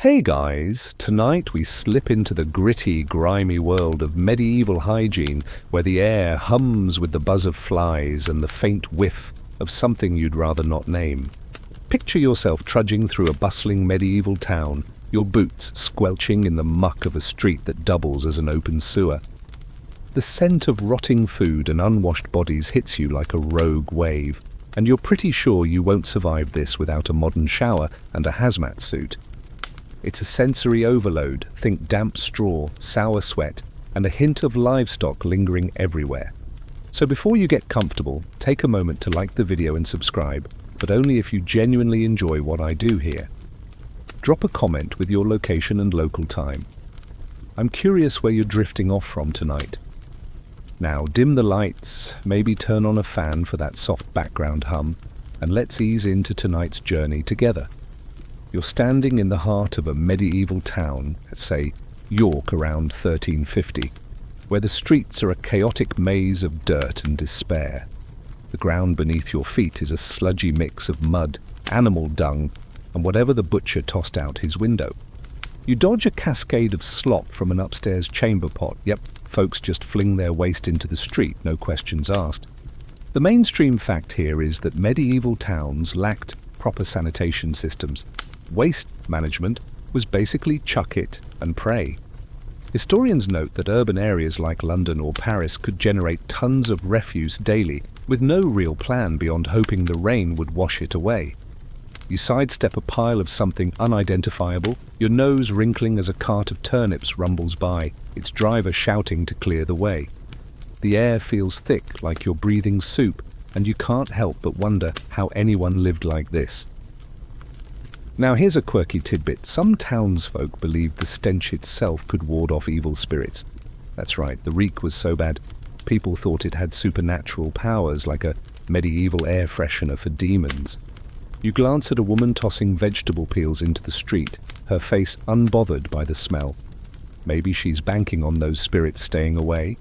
Hey guys, tonight we slip into the gritty, grimy world of medieval hygiene, where the air hums with the buzz of flies and the faint whiff of something you'd rather not name. Picture yourself trudging through a bustling medieval town, your boots squelching in the muck of a street that doubles as an open sewer. The scent of rotting food and unwashed bodies hits you like a rogue wave, and you're pretty sure you won't survive this without a modern shower and a hazmat suit. It's a sensory overload, think damp straw, sour sweat, and a hint of livestock lingering everywhere. So before you get comfortable, take a moment to like the video and subscribe, but only if you genuinely enjoy what I do here. Drop a comment with your location and local time. I'm curious where you're drifting off from tonight. Now dim the lights, maybe turn on a fan for that soft background hum, and let's ease into tonight's journey together. You're standing in the heart of a medieval town, let's say York around 1350, where the streets are a chaotic maze of dirt and despair. The ground beneath your feet is a sludgy mix of mud, animal dung, and whatever the butcher tossed out his window. You dodge a cascade of slop from an upstairs chamber pot. Yep, folks just fling their waste into the street, no questions asked. The mainstream fact here is that medieval towns lacked proper sanitation systems. Waste management was basically chuck it and pray. Historians note that urban areas like London or Paris could generate tons of refuse daily, with no real plan beyond hoping the rain would wash it away. You sidestep a pile of something unidentifiable, your nose wrinkling as a cart of turnips rumbles by, its driver shouting to clear the way. The air feels thick, like you're breathing soup, and you can't help but wonder how anyone lived like this. Now here's a quirky tidbit. Some townsfolk believed the stench itself could ward off evil spirits. That's right, the reek was so bad, people thought it had supernatural powers, like a medieval air freshener for demons. You glance at a woman tossing vegetable peels into the street, her face unbothered by the smell. Maybe she's banking on those spirits staying away.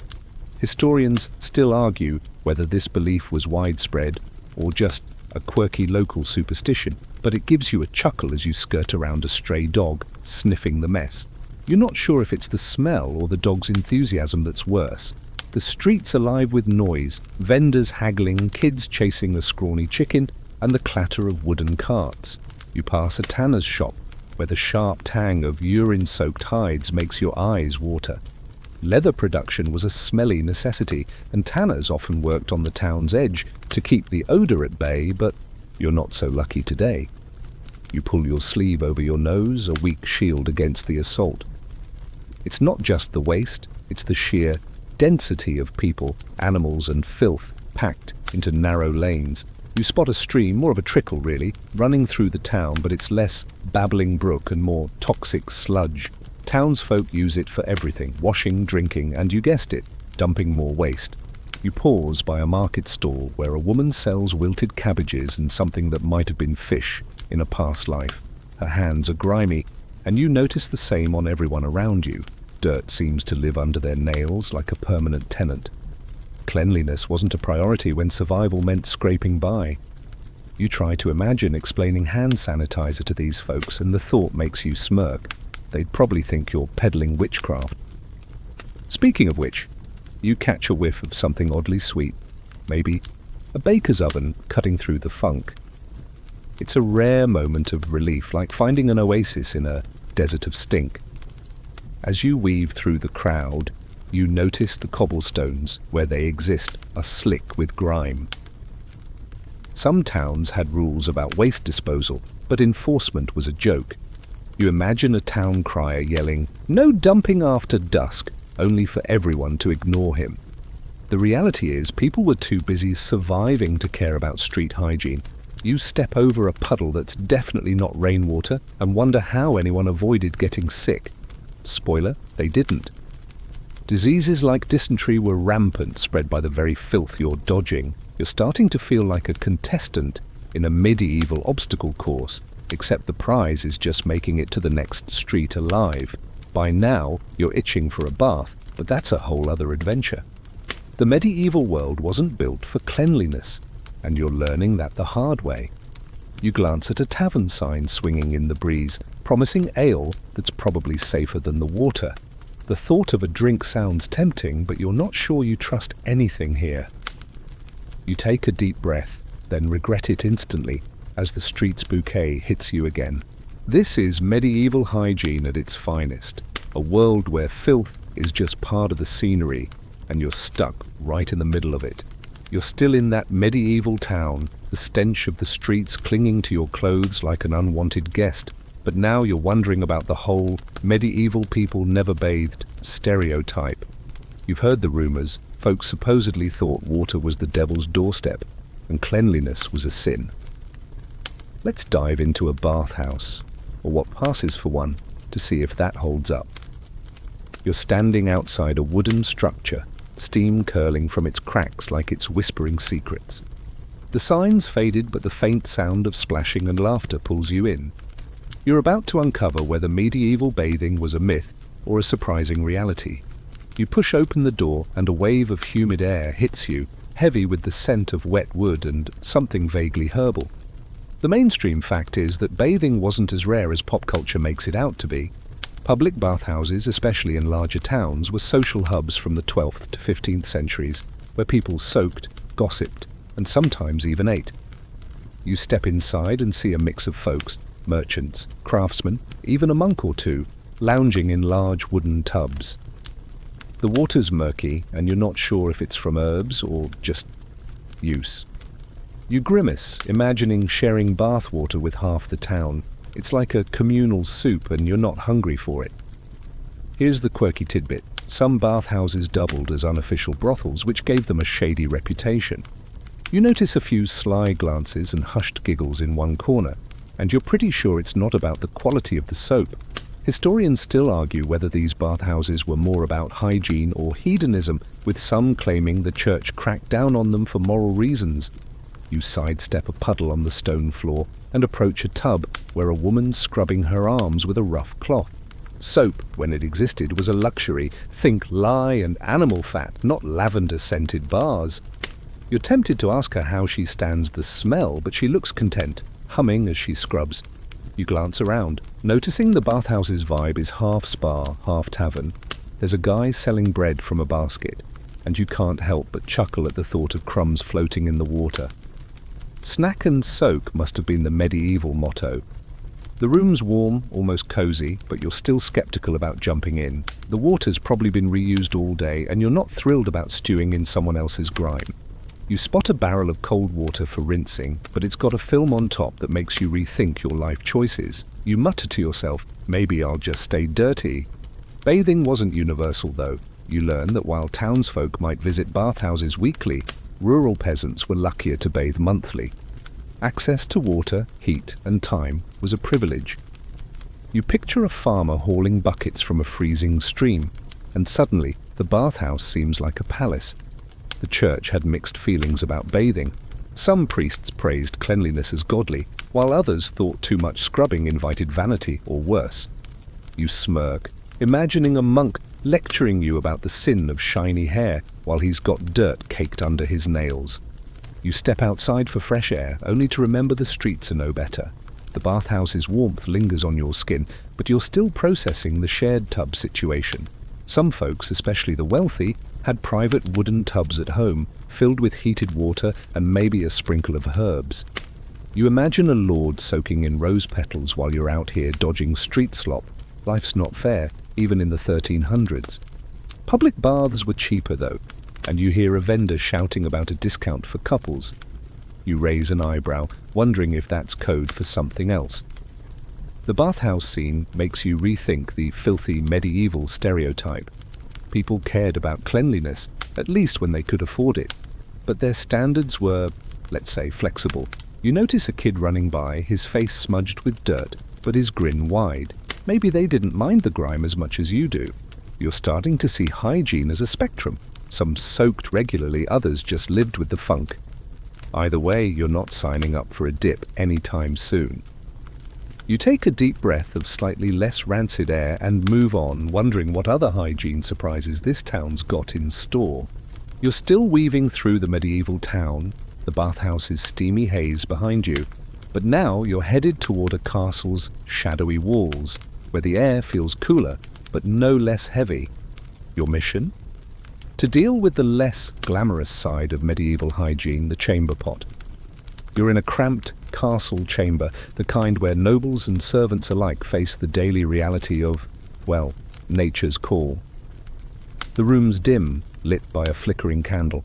Historians still argue whether this belief was widespread or just a quirky local superstition, but it gives you a chuckle as you skirt around a stray dog, sniffing the mess. You're not sure if it's the smell or the dog's enthusiasm that's worse. The street's alive with noise, vendors haggling, kids chasing a scrawny chicken, and the clatter of wooden carts. You pass a tanner's shop, where the sharp tang of urine-soaked hides makes your eyes water. Leather production was a smelly necessity, and tanners often worked on the town's edge to keep the odor at bay, but you're not so lucky today. You pull your sleeve over your nose, a weak shield against the assault. It's not just the waste, it's the sheer density of people, animals, and filth packed into narrow lanes. You spot a stream, more of a trickle really, running through the town, but it's less babbling brook and more toxic sludge. Townsfolk use it for everything, washing, drinking, and you guessed it, dumping more waste. You pause by a market stall where a woman sells wilted cabbages and something that might have been fish in a past life. Her hands are grimy, and you notice the same on everyone around you. Dirt seems to live under their nails like a permanent tenant. Cleanliness wasn't a priority when survival meant scraping by. You try to imagine explaining hand sanitizer to these folks, and the thought makes you smirk. They'd probably think you're peddling witchcraft. Speaking of which, you catch a whiff of something oddly sweet, maybe a baker's oven cutting through the funk. It's a rare moment of relief, like finding an oasis in a desert of stink. As you weave through the crowd, you notice the cobblestones, where they exist, are slick with grime. Some towns had rules about waste disposal, but enforcement was a joke. You imagine a town crier yelling, "No dumping after dusk," only for everyone to ignore him. The reality is, people were too busy surviving to care about street hygiene. You step over a puddle that's definitely not rainwater and wonder how anyone avoided getting sick. Spoiler, they didn't. Diseases like dysentery were rampant, spread by the very filth you're dodging. You're starting to feel like a contestant in a medieval obstacle course, except the prize is just making it to the next street alive. By now, you're itching for a bath, but that's a whole other adventure. The medieval world wasn't built for cleanliness, and you're learning that the hard way. You glance at a tavern sign swinging in the breeze, promising ale that's probably safer than the water. The thought of a drink sounds tempting, but you're not sure you trust anything here. You take a deep breath, then regret it instantly as the street's bouquet hits you again. This is medieval hygiene at its finest, a world where filth is just part of the scenery, and you're stuck right in the middle of it. You're still in that medieval town, the stench of the streets clinging to your clothes like an unwanted guest, but now you're wondering about the whole medieval people never bathed stereotype. You've heard the rumors. Folks supposedly thought water was the devil's doorstep, and cleanliness was a sin. Let's dive into a bathhouse, or what passes for one, to see if that holds up. You're standing outside a wooden structure, steam curling from its cracks like it's whispering secrets. The sign's faded, but the faint sound of splashing and laughter pulls you in. You're about to uncover whether medieval bathing was a myth or a surprising reality. You push open the door and a wave of humid air hits you, heavy with the scent of wet wood and something vaguely herbal. The mainstream fact is that bathing wasn't as rare as pop culture makes it out to be. Public bathhouses, especially in larger towns, were social hubs from the 12th to 15th centuries, where people soaked, gossiped, and sometimes even ate. You step inside and see a mix of folks, merchants, craftsmen, even a monk or two, lounging in large wooden tubs. The water's murky, and you're not sure if it's from herbs or just use. You grimace, imagining sharing bath water with half the town. It's like a communal soup, and you're not hungry for it. Here's the quirky tidbit. Some bathhouses doubled as unofficial brothels, which gave them a shady reputation. You notice a few sly glances and hushed giggles in one corner, and you're pretty sure it's not about the quality of the soap. Historians still argue whether these bathhouses were more about hygiene or hedonism, with some claiming the church cracked down on them for moral reasons. You sidestep a puddle on the stone floor and approach a tub where a woman's scrubbing her arms with a rough cloth. Soap, when it existed, was a luxury. Think lye and animal fat, not lavender-scented bars. You're tempted to ask her how she stands the smell, but she looks content, humming as she scrubs. You glance around, noticing the bathhouse's vibe is half spa, half tavern. There's a guy selling bread from a basket, and you can't help but chuckle at the thought of crumbs floating in the water. Snack and soak must have been the medieval motto. The room's warm, almost cozy, but you're still skeptical about jumping in. The water's probably been reused all day, and you're not thrilled about stewing in someone else's grime. You spot a barrel of cold water for rinsing, but it's got a film on top that makes you rethink your life choices. You mutter to yourself, maybe I'll just stay dirty. Bathing wasn't universal though. You learn that while townsfolk might visit bathhouses weekly, rural peasants were luckier to bathe monthly. Access to water, heat, and time was a privilege. You picture a farmer hauling buckets from a freezing stream, and suddenly the bathhouse seems like a palace. The church had mixed feelings about bathing. Some priests praised cleanliness as godly, while others thought too much scrubbing invited vanity or worse. You smirk, imagining a monk lecturing you about the sin of shiny hair while he's got dirt caked under his nails. You step outside for fresh air, only to remember the streets are no better. The bathhouse's warmth lingers on your skin, but you're still processing the shared tub situation. Some folks, especially the wealthy, had private wooden tubs at home, filled with heated water and maybe a sprinkle of herbs. You imagine a lord soaking in rose petals while you're out here dodging street slop. Life's not fair, even in the 1300s. Public baths were cheaper though, and you hear a vendor shouting about a discount for couples. You raise an eyebrow, wondering if that's code for something else. The bathhouse scene makes you rethink the filthy medieval stereotype. People cared about cleanliness, at least when they could afford it. But their standards were, let's say, flexible. You notice a kid running by, his face smudged with dirt, but his grin wide. Maybe they didn't mind the grime as much as you do. You're starting to see hygiene as a spectrum. Some soaked regularly, others just lived with the funk. Either way, you're not signing up for a dip anytime soon. You take a deep breath of slightly less rancid air and move on, wondering what other hygiene surprises this town's got in store. You're still weaving through the medieval town, the bathhouse's steamy haze behind you. But now you're headed toward a castle's shadowy walls, where the air feels cooler, but no less heavy. Your mission? To deal with the less glamorous side of medieval hygiene, the chamber pot. You're in a cramped castle chamber, the kind where nobles and servants alike face the daily reality of, well, nature's call. The room's dim, lit by a flickering candle,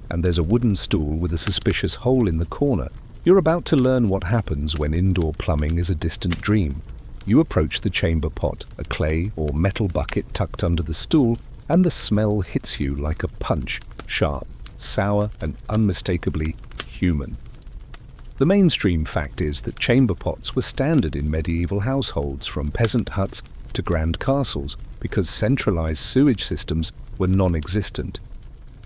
and there's a wooden stool with a suspicious hole in the corner. You're about to learn what happens when indoor plumbing is a distant dream. You approach the chamber pot, a clay or metal bucket tucked under the stool, and the smell hits you like a punch, sharp, sour, and unmistakably human. The mainstream fact is that chamber pots were standard in medieval households, from peasant huts to grand castles, because centralized sewage systems were non-existent.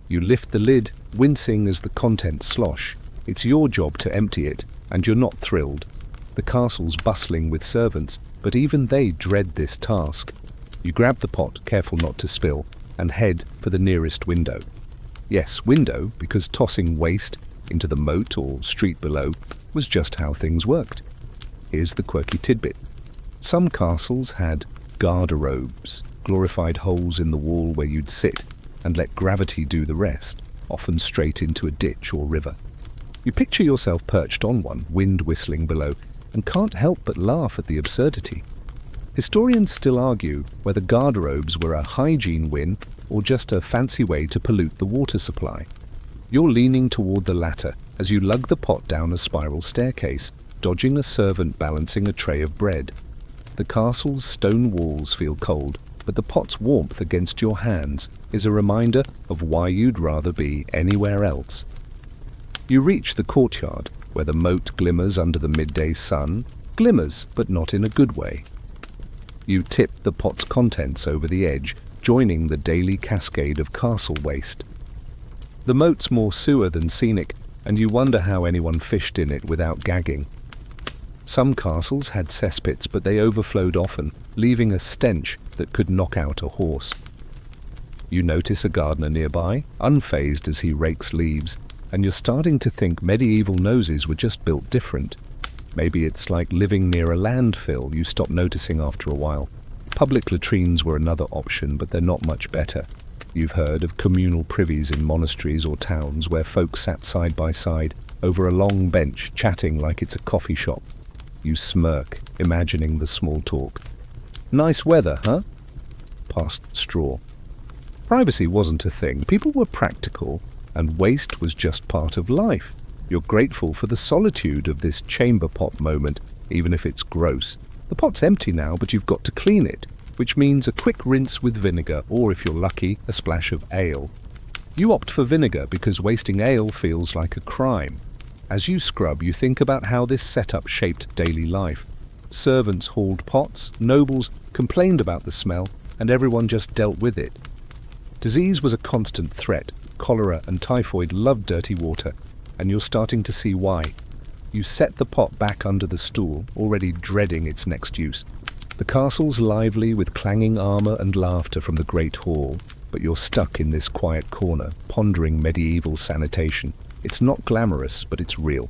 You lift the lid, wincing as the contents slosh. It's your job to empty it, and you're not thrilled. The castle's bustling with servants, but even they dread this task. You grab the pot, careful not to spill, and head for the nearest window. Yes, window, because tossing waste into the moat or street below was just how things worked. Here's the quirky tidbit. Some castles had garderobes, glorified holes in the wall where you'd sit and let gravity do the rest, often straight into a ditch or river. You picture yourself perched on one, wind whistling below, and can't help but laugh at the absurdity. Historians still argue whether garderobes were a hygiene win or just a fancy way to pollute the water supply. You're leaning toward the latter as you lug the pot down a spiral staircase, dodging a servant balancing a tray of bread. The castle's stone walls feel cold, but the pot's warmth against your hands is a reminder of why you'd rather be anywhere else. You reach the courtyard, where the moat glimmers under the midday sun, glimmers, but not in a good way. You tip the pot's contents over the edge, joining the daily cascade of castle waste. The moat's more sewer than scenic, and you wonder how anyone fished in it without gagging. Some castles had cesspits, but they overflowed often, leaving a stench that could knock out a horse. You notice a gardener nearby, unfazed as he rakes leaves, and you're starting to think medieval noses were just built different. Maybe it's like living near a landfill you stop noticing after a while. Public latrines were another option, but they're not much better. You've heard of communal privies in monasteries or towns where folk sat side by side over a long bench chatting like it's a coffee shop. You smirk, imagining the small talk. Nice weather, huh? Past the straw. Privacy wasn't a thing. People were practical, and waste was just part of life. You're grateful for the solitude of this chamber pot moment, even if it's gross. The pot's empty now, but you've got to clean it, which means a quick rinse with vinegar, or if you're lucky, a splash of ale. You opt for vinegar because wasting ale feels like a crime. As you scrub, you think about how this setup shaped daily life. Servants hauled pots, nobles complained about the smell, and everyone just dealt with it. Disease was a constant threat. Cholera and typhoid loved dirty water, and you're starting to see why. You set the pot back under the stool, already dreading its next use. The castle's lively with clanging armor and laughter from the great hall, but you're stuck in this quiet corner, pondering medieval sanitation. It's not glamorous, but it's real.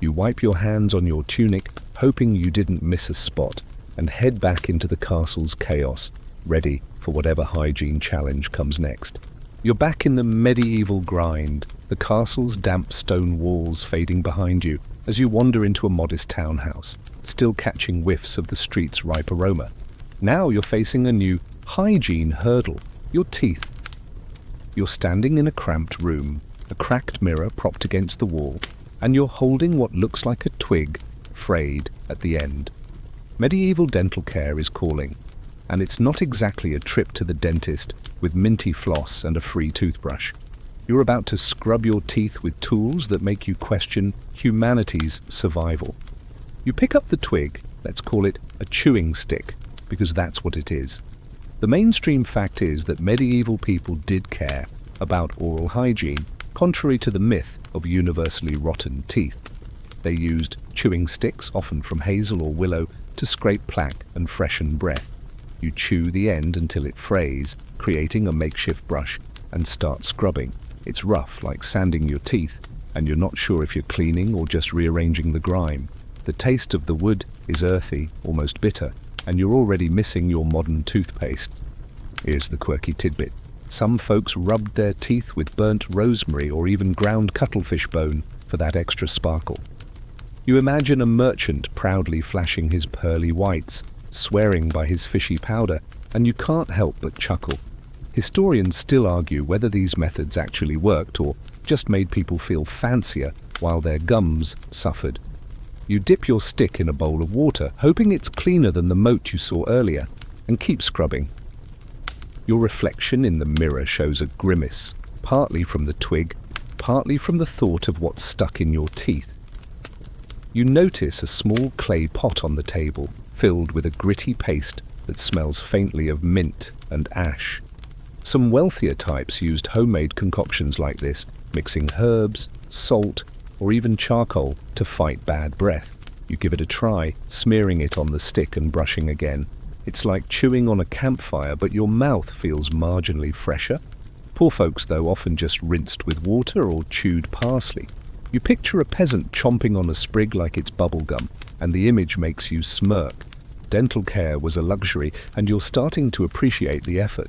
You wipe your hands on your tunic, hoping you didn't miss a spot, and head back into the castle's chaos, ready for whatever hygiene challenge comes next. You're back in the medieval grind, the castle's damp stone walls fading behind you as you wander into a modest townhouse, still catching whiffs of the street's ripe aroma. Now you're facing a new hygiene hurdle, your teeth. You're standing in a cramped room, a cracked mirror propped against the wall, and you're holding what looks like a twig, frayed at the end. Medieval dental care is calling, and it's not exactly a trip to the dentist with minty floss and a free toothbrush. You're about to scrub your teeth with tools that make you question humanity's survival. You pick up the twig, let's call it a chewing stick, because that's what it is. The mainstream fact is that medieval people did care about oral hygiene, contrary to the myth of universally rotten teeth. They used chewing sticks, often from hazel or willow, to scrape plaque and freshen breath. You chew the end until it frays, creating a makeshift brush, and start scrubbing. It's rough, like sanding your teeth, and you're not sure if you're cleaning or just rearranging the grime. The taste of the wood is earthy, almost bitter, and you're already missing your modern toothpaste. Here's the quirky tidbit. Some folks rubbed their teeth with burnt rosemary or even ground cuttlefish bone for that extra sparkle. You imagine a merchant proudly flashing his pearly whites, swearing by his fishy powder, and you can't help but chuckle. Historians still argue whether these methods actually worked or just made people feel fancier while their gums suffered. You dip your stick in a bowl of water, hoping it's cleaner than the moat you saw earlier, and keep scrubbing. Your reflection in the mirror shows a grimace, partly from the twig, partly from the thought of what's stuck in your teeth. You notice a small clay pot on the table, filled with a gritty paste that smells faintly of mint and ash. Some wealthier types used homemade concoctions like this, mixing herbs, salt, or even charcoal to fight bad breath. You give it a try, smearing it on the stick and brushing again. It's like chewing on a campfire, but your mouth feels marginally fresher. Poor folks, though, often just rinsed with water or chewed parsley. You picture a peasant chomping on a sprig like it's bubblegum, and the image makes you smirk. Dental care was a luxury, and you're starting to appreciate the effort.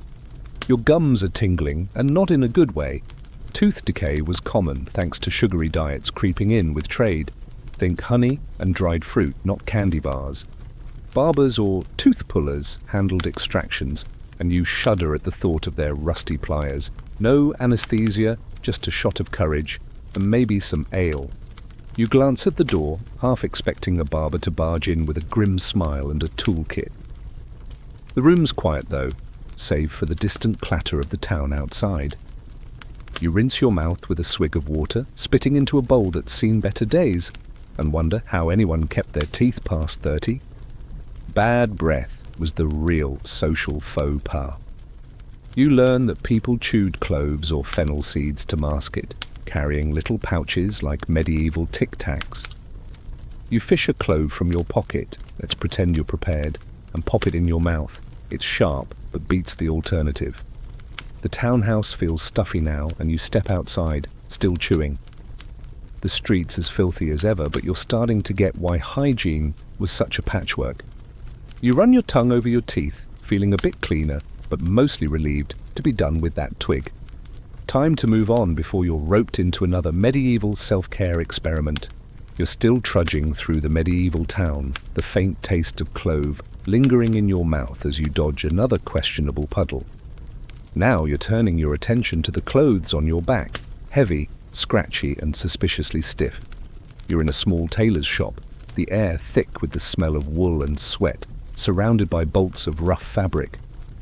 Your gums are tingling, and not in a good way. Tooth decay was common thanks to sugary diets creeping in with trade. Think honey and dried fruit, not candy bars. Barbers or tooth pullers handled extractions, and you shudder at the thought of their rusty pliers. No anesthesia, just a shot of courage, and maybe some ale. You glance at the door, half expecting a barber to barge in with a grim smile and a toolkit. The room's quiet though, save for the distant clatter of the town outside. You rinse your mouth with a swig of water, spitting into a bowl that's seen better days, and wonder how anyone kept their teeth past 30. Bad breath was the real social faux pas. You learn that people chewed cloves or fennel seeds to mask it, carrying little pouches like medieval tic-tacs. You fish a clove from your pocket, let's pretend you're prepared, and pop it in your mouth. It's sharp, but beats the alternative. The townhouse feels stuffy now, and you step outside, still chewing. The street's as filthy as ever, but you're starting to get why hygiene was such a patchwork. You run your tongue over your teeth, feeling a bit cleaner, but mostly relieved to be done with that twig. Time to move on before you're roped into another medieval self-care experiment. You're still trudging through the medieval town, the faint taste of clove lingering in your mouth as you dodge another questionable puddle. Now you're turning your attention to the clothes on your back, heavy, scratchy, and suspiciously stiff. You're in a small tailor's shop, the air thick with the smell of wool and sweat, surrounded by bolts of rough fabric.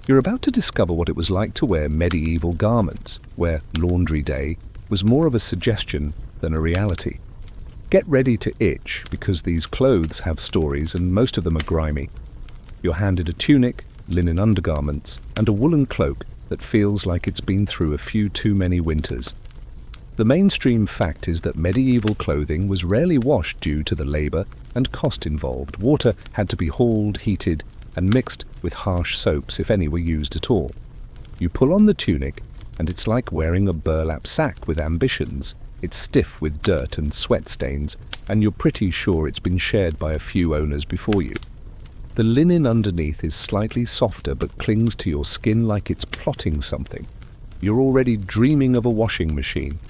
You're about to discover what it was like to wear medieval garments, where laundry day was more of a suggestion than a reality. Get ready to itch, because these clothes have stories and most of them are grimy. You're handed a tunic, linen undergarments, and a woolen cloak that feels like it's been through a few too many winters. The mainstream fact is that medieval clothing was rarely washed due to the labor and cost involved. Water had to be hauled, heated, and mixed with harsh soaps if any were used at all. You pull on the tunic, and it's like wearing a burlap sack with ambitions. It's stiff with dirt and sweat stains, and you're pretty sure it's been shared by a few owners before you. The linen underneath is slightly softer but clings to your skin like it's plotting something. You're already dreaming of a washing machine.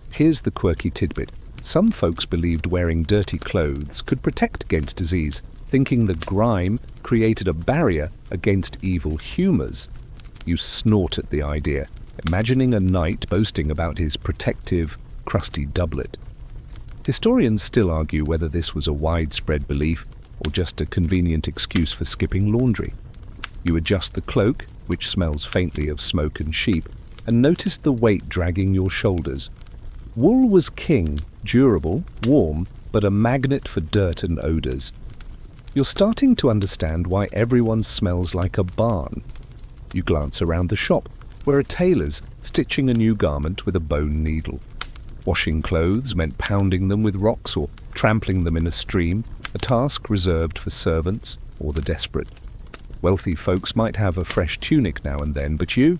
Here's the quirky tidbit. Some folks believed wearing dirty clothes could protect against disease, thinking the grime created a barrier against evil humors. You snort at the idea, imagining a knight boasting about his protective, crusty doublet. Historians still argue whether this was a widespread belief or just a convenient excuse for skipping laundry. You adjust the cloak, which smells faintly of smoke and sheep, and notice the weight dragging your shoulders. Wool was king, durable, warm, but a magnet for dirt and odors. You're starting to understand why everyone smells like a barn. You glance around the shop, where a tailor's stitching a new garment with a bone needle. Washing clothes meant pounding them with rocks or trampling them in a stream, a task reserved for servants or the desperate. Wealthy folks might have a fresh tunic now and then, but you're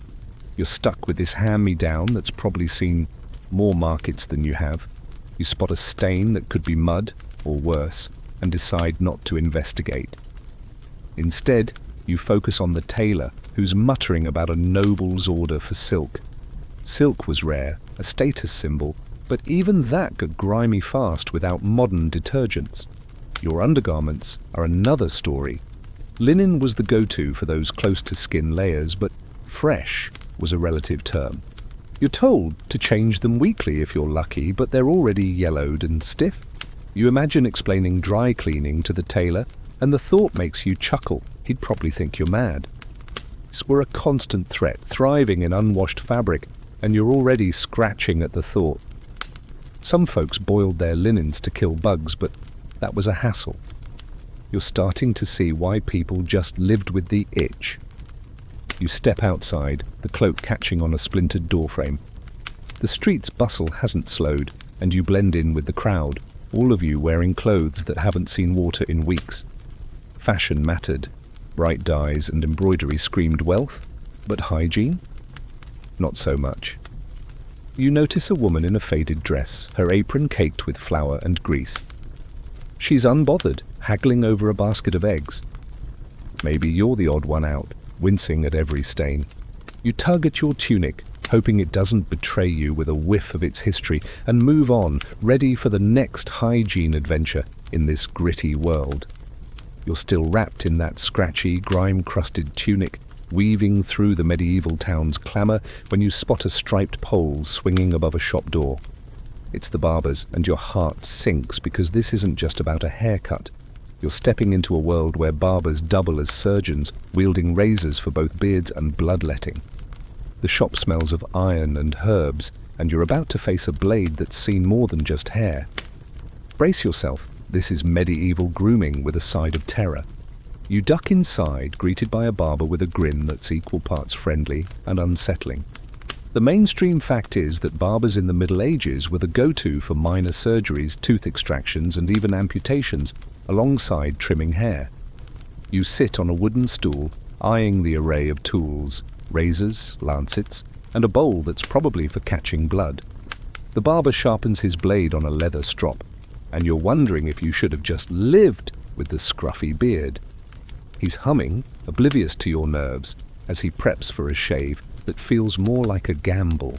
stuck with this hand-me-down that's probably seen more markets than you have. You spot a stain that could be mud or worse, and decide not to investigate. Instead, you focus on the tailor, who's muttering about a noble's order for silk. Silk was rare, a status symbol, but even that got grimy fast without modern detergents. Your undergarments are another story. Linen was the go-to for those close-to-skin layers, but fresh was a relative term. You're told to change them weekly if you're lucky, but they're already yellowed and stiff. You imagine explaining dry cleaning to the tailor, and the thought makes you chuckle. He'd probably think you're mad. We're a constant threat, thriving in unwashed fabric, and you're already scratching at the thought. Some folks boiled their linens to kill bugs, but that was a hassle. You're starting to see why people just lived with the itch. You step outside, the cloak catching on a splintered doorframe. The street's bustle hasn't slowed, and you blend in with the crowd, all of you wearing clothes that haven't seen water in weeks. Fashion mattered. Bright dyes and embroidery screamed wealth, but hygiene? Not so much. You notice a woman in a faded dress, her apron caked with flour and grease. She's unbothered, haggling over a basket of eggs. Maybe you're the odd one out, wincing at every stain. You tug at your tunic, hoping it doesn't betray you with a whiff of its history, and move on, ready for the next hygiene adventure in this gritty world. You're still wrapped in that scratchy, grime-crusted tunic, weaving through the medieval town's clamour when you spot a striped pole swinging above a shop door. It's the barber's, and your heart sinks because this isn't just about a haircut. You're stepping into a world where barbers double as surgeons, wielding razors for both beards and bloodletting. The shop smells of iron and herbs, and you're about to face a blade that's seen more than just hair. Brace yourself. This is medieval grooming with a side of terror. You duck inside, greeted by a barber with a grin that's equal parts friendly and unsettling. The mainstream fact is that barbers in the Middle Ages were the go-to for minor surgeries, tooth extractions, and even amputations, alongside trimming hair. You sit on a wooden stool, eyeing the array of tools, razors, lancets, and a bowl that's probably for catching blood. The barber sharpens his blade on a leather strop, and you're wondering if you should have just lived with the scruffy beard. He's humming, oblivious to your nerves, as he preps for a shave that feels more like a gamble.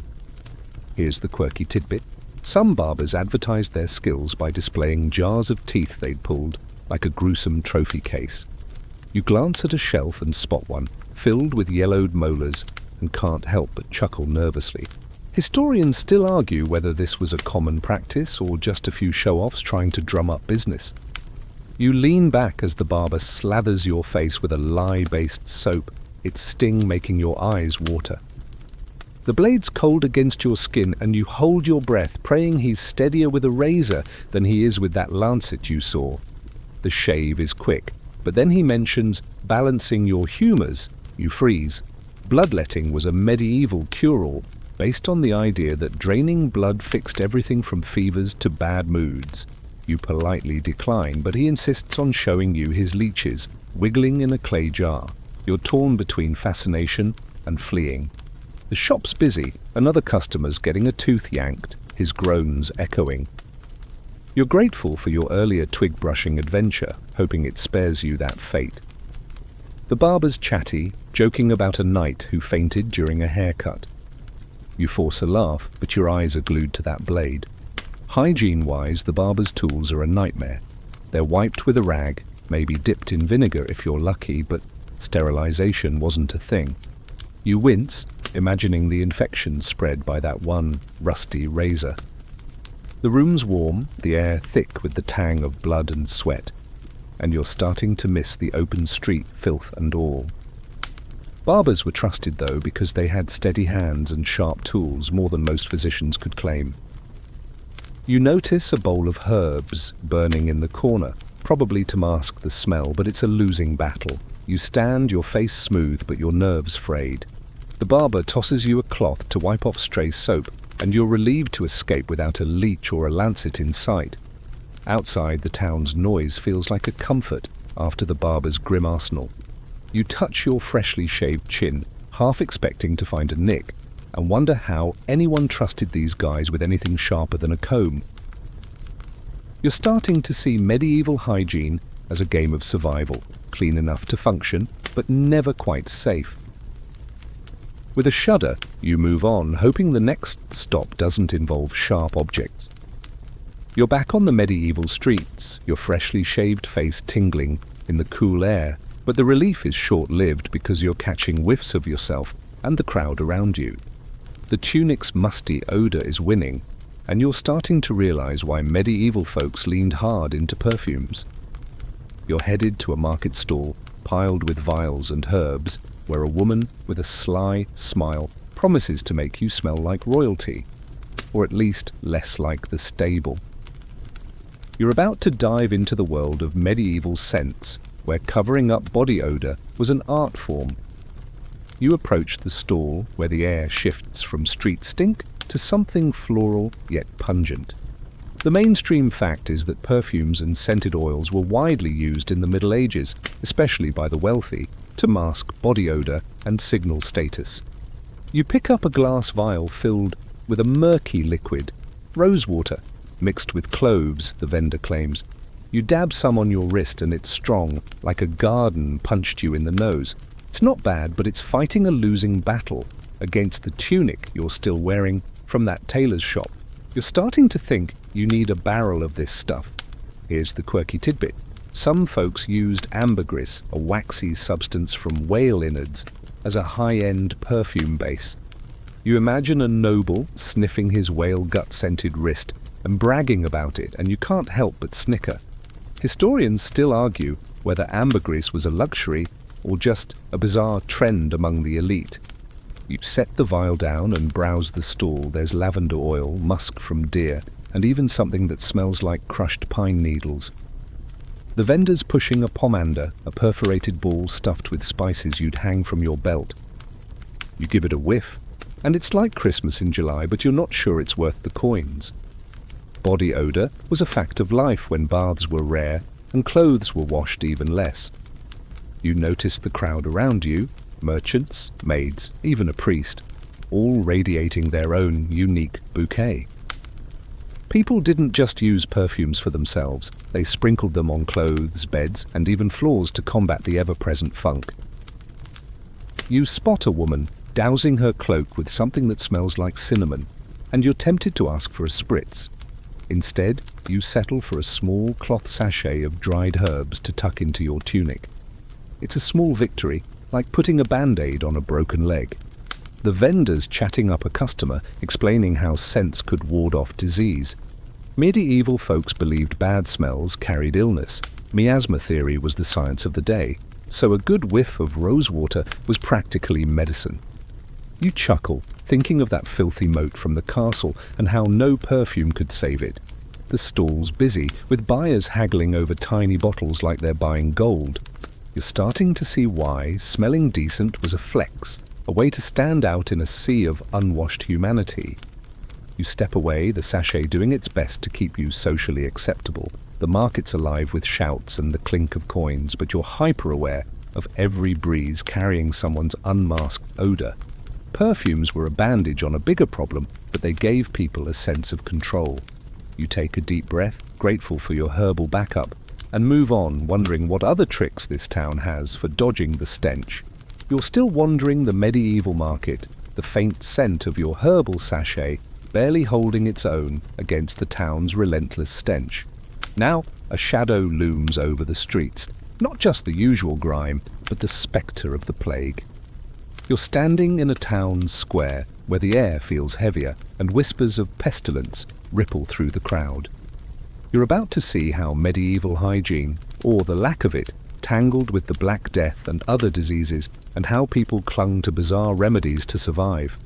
Here's the quirky tidbit. Some barbers advertised their skills by displaying jars of teeth they'd pulled, like a gruesome trophy case. You glance at a shelf and spot one, filled with yellowed molars, and can't help but chuckle nervously. Historians still argue whether this was a common practice or just a few show-offs trying to drum up business. You lean back as the barber slathers your face with a lye-based soap, its sting making your eyes water. The blade's cold against your skin, and you hold your breath, praying he's steadier with a razor than he is with that lancet you saw. The shave is quick, but then he mentions balancing your humours. You freeze. Bloodletting was a medieval cure-all, based on the idea that draining blood fixed everything from fevers to bad moods. You politely decline, but he insists on showing you his leeches, wiggling in a clay jar. You're torn between fascination and fleeing. The shop's busy, another customer's getting a tooth yanked, his groans echoing. You're grateful for your earlier twig-brushing adventure, hoping it spares you that fate. The barber's chatty, joking about a knight who fainted during a haircut. You force a laugh, but your eyes are glued to that blade. Hygiene-wise, the barber's tools are a nightmare. They're wiped with a rag, maybe dipped in vinegar if you're lucky, but sterilization wasn't a thing. You wince, imagining the infection spread by that one rusty razor. The room's warm, the air thick with the tang of blood and sweat, and you're starting to miss the open street, filth and all. Barbers were trusted, though, because they had steady hands and sharp tools, more than most physicians could claim. You notice a bowl of herbs burning in the corner, probably to mask the smell, but it's a losing battle. You stand, your face smooth, but your nerves frayed. The barber tosses you a cloth to wipe off stray soap, and you're relieved to escape without a leech or a lancet in sight. Outside, the town's noise feels like a comfort after the barber's grim arsenal. You touch your freshly shaved chin, half expecting to find a nick, and wonder how anyone trusted these guys with anything sharper than a comb. You're starting to see medieval hygiene as a game of survival, clean enough to function, but never quite safe. With a shudder, you move on, hoping the next stop doesn't involve sharp objects. You're back on the medieval streets, your freshly shaved face tingling in the cool air, but the relief is short-lived because you're catching whiffs of yourself and the crowd around you. The tunic's musty odor is winning, and you're starting to realize why medieval folks leaned hard into perfumes. You're headed to a market stall piled with vials and herbs, where a woman with a sly smile promises to make you smell like royalty, or at least less like the stable. You're about to dive into the world of medieval scents, where covering up body odor was an art form. You approach the stall where the air shifts from street stink to something floral yet pungent. The mainstream fact is that perfumes and scented oils were widely used in the Middle Ages, especially by the wealthy, to mask body odor and signal status. You pick up a glass vial filled with a murky liquid, rosewater, mixed with cloves, the vendor claims. You dab some on your wrist and it's strong, like a garden punched you in the nose. It's not bad, but it's fighting a losing battle against the tunic you're still wearing from that tailor's shop. You're starting to think you need a barrel of this stuff. Here's the quirky tidbit. Some folks used ambergris, a waxy substance from whale innards, as a high-end perfume base. You imagine a noble sniffing his whale gut-scented wrist and bragging about it, and you can't help but snicker. Historians still argue whether ambergris was a luxury or just a bizarre trend among the elite. You set the vial down and browse the stall. There's lavender oil, musk from deer, and even something that smells like crushed pine needles. The vendor's pushing a pomander, a perforated ball stuffed with spices you'd hang from your belt. You give it a whiff, and it's like Christmas in July, but you're not sure it's worth the coins. Body odor was a fact of life when baths were rare and clothes were washed even less. You notice the crowd around you, merchants, maids, even a priest, all radiating their own unique bouquet. People didn't just use perfumes for themselves, they sprinkled them on clothes, beds, and even floors to combat the ever-present funk. You spot a woman dousing her cloak with something that smells like cinnamon, and you're tempted to ask for a spritz. Instead, you settle for a small cloth sachet of dried herbs to tuck into your tunic. It's a small victory, like putting a band-aid on a broken leg. The vendor's chatting up a customer, explaining how scents could ward off disease. Medieval folks believed bad smells carried illness. Miasma theory was the science of the day, so a good whiff of rosewater was practically medicine. You chuckle, thinking of that filthy moat from the castle and how no perfume could save it. The stall's busy, with buyers haggling over tiny bottles like they're buying gold. You're starting to see why smelling decent was a flex, a way to stand out in a sea of unwashed humanity. You step away, the sachet doing its best to keep you socially acceptable. The market's alive with shouts and the clink of coins, but you're hyper-aware of every breeze carrying someone's unmasked odor. Perfumes were a bandage on a bigger problem, but they gave people a sense of control. You take a deep breath, grateful for your herbal backup, and move on, wondering what other tricks this town has for dodging the stench. You're still wandering the medieval market, the faint scent of your herbal sachet barely holding its own against the town's relentless stench. Now, a shadow looms over the streets, not just the usual grime, but the spectre of the plague. You're standing in a town square where the air feels heavier and whispers of pestilence ripple through the crowd. You're about to see how medieval hygiene, or the lack of it, tangled with the Black Death and other diseases, and how people clung to bizarre remedies to survive.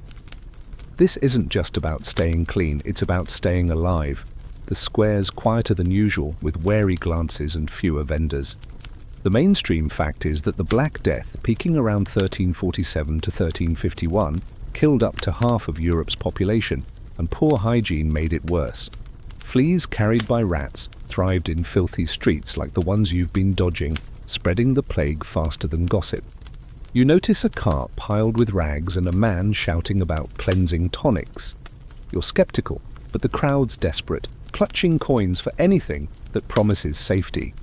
This isn't just about staying clean, it's about staying alive. The square's quieter than usual, with wary glances and fewer vendors. The mainstream fact is that the Black Death, peaking around 1347 to 1351, killed up to half of Europe's population, and poor hygiene made it worse. Fleas carried by rats thrived in filthy streets like the ones you've been dodging, spreading the plague faster than gossip. You notice a cart piled with rags and a man shouting about cleansing tonics. You're skeptical, but the crowd's desperate, clutching coins for anything that promises safety.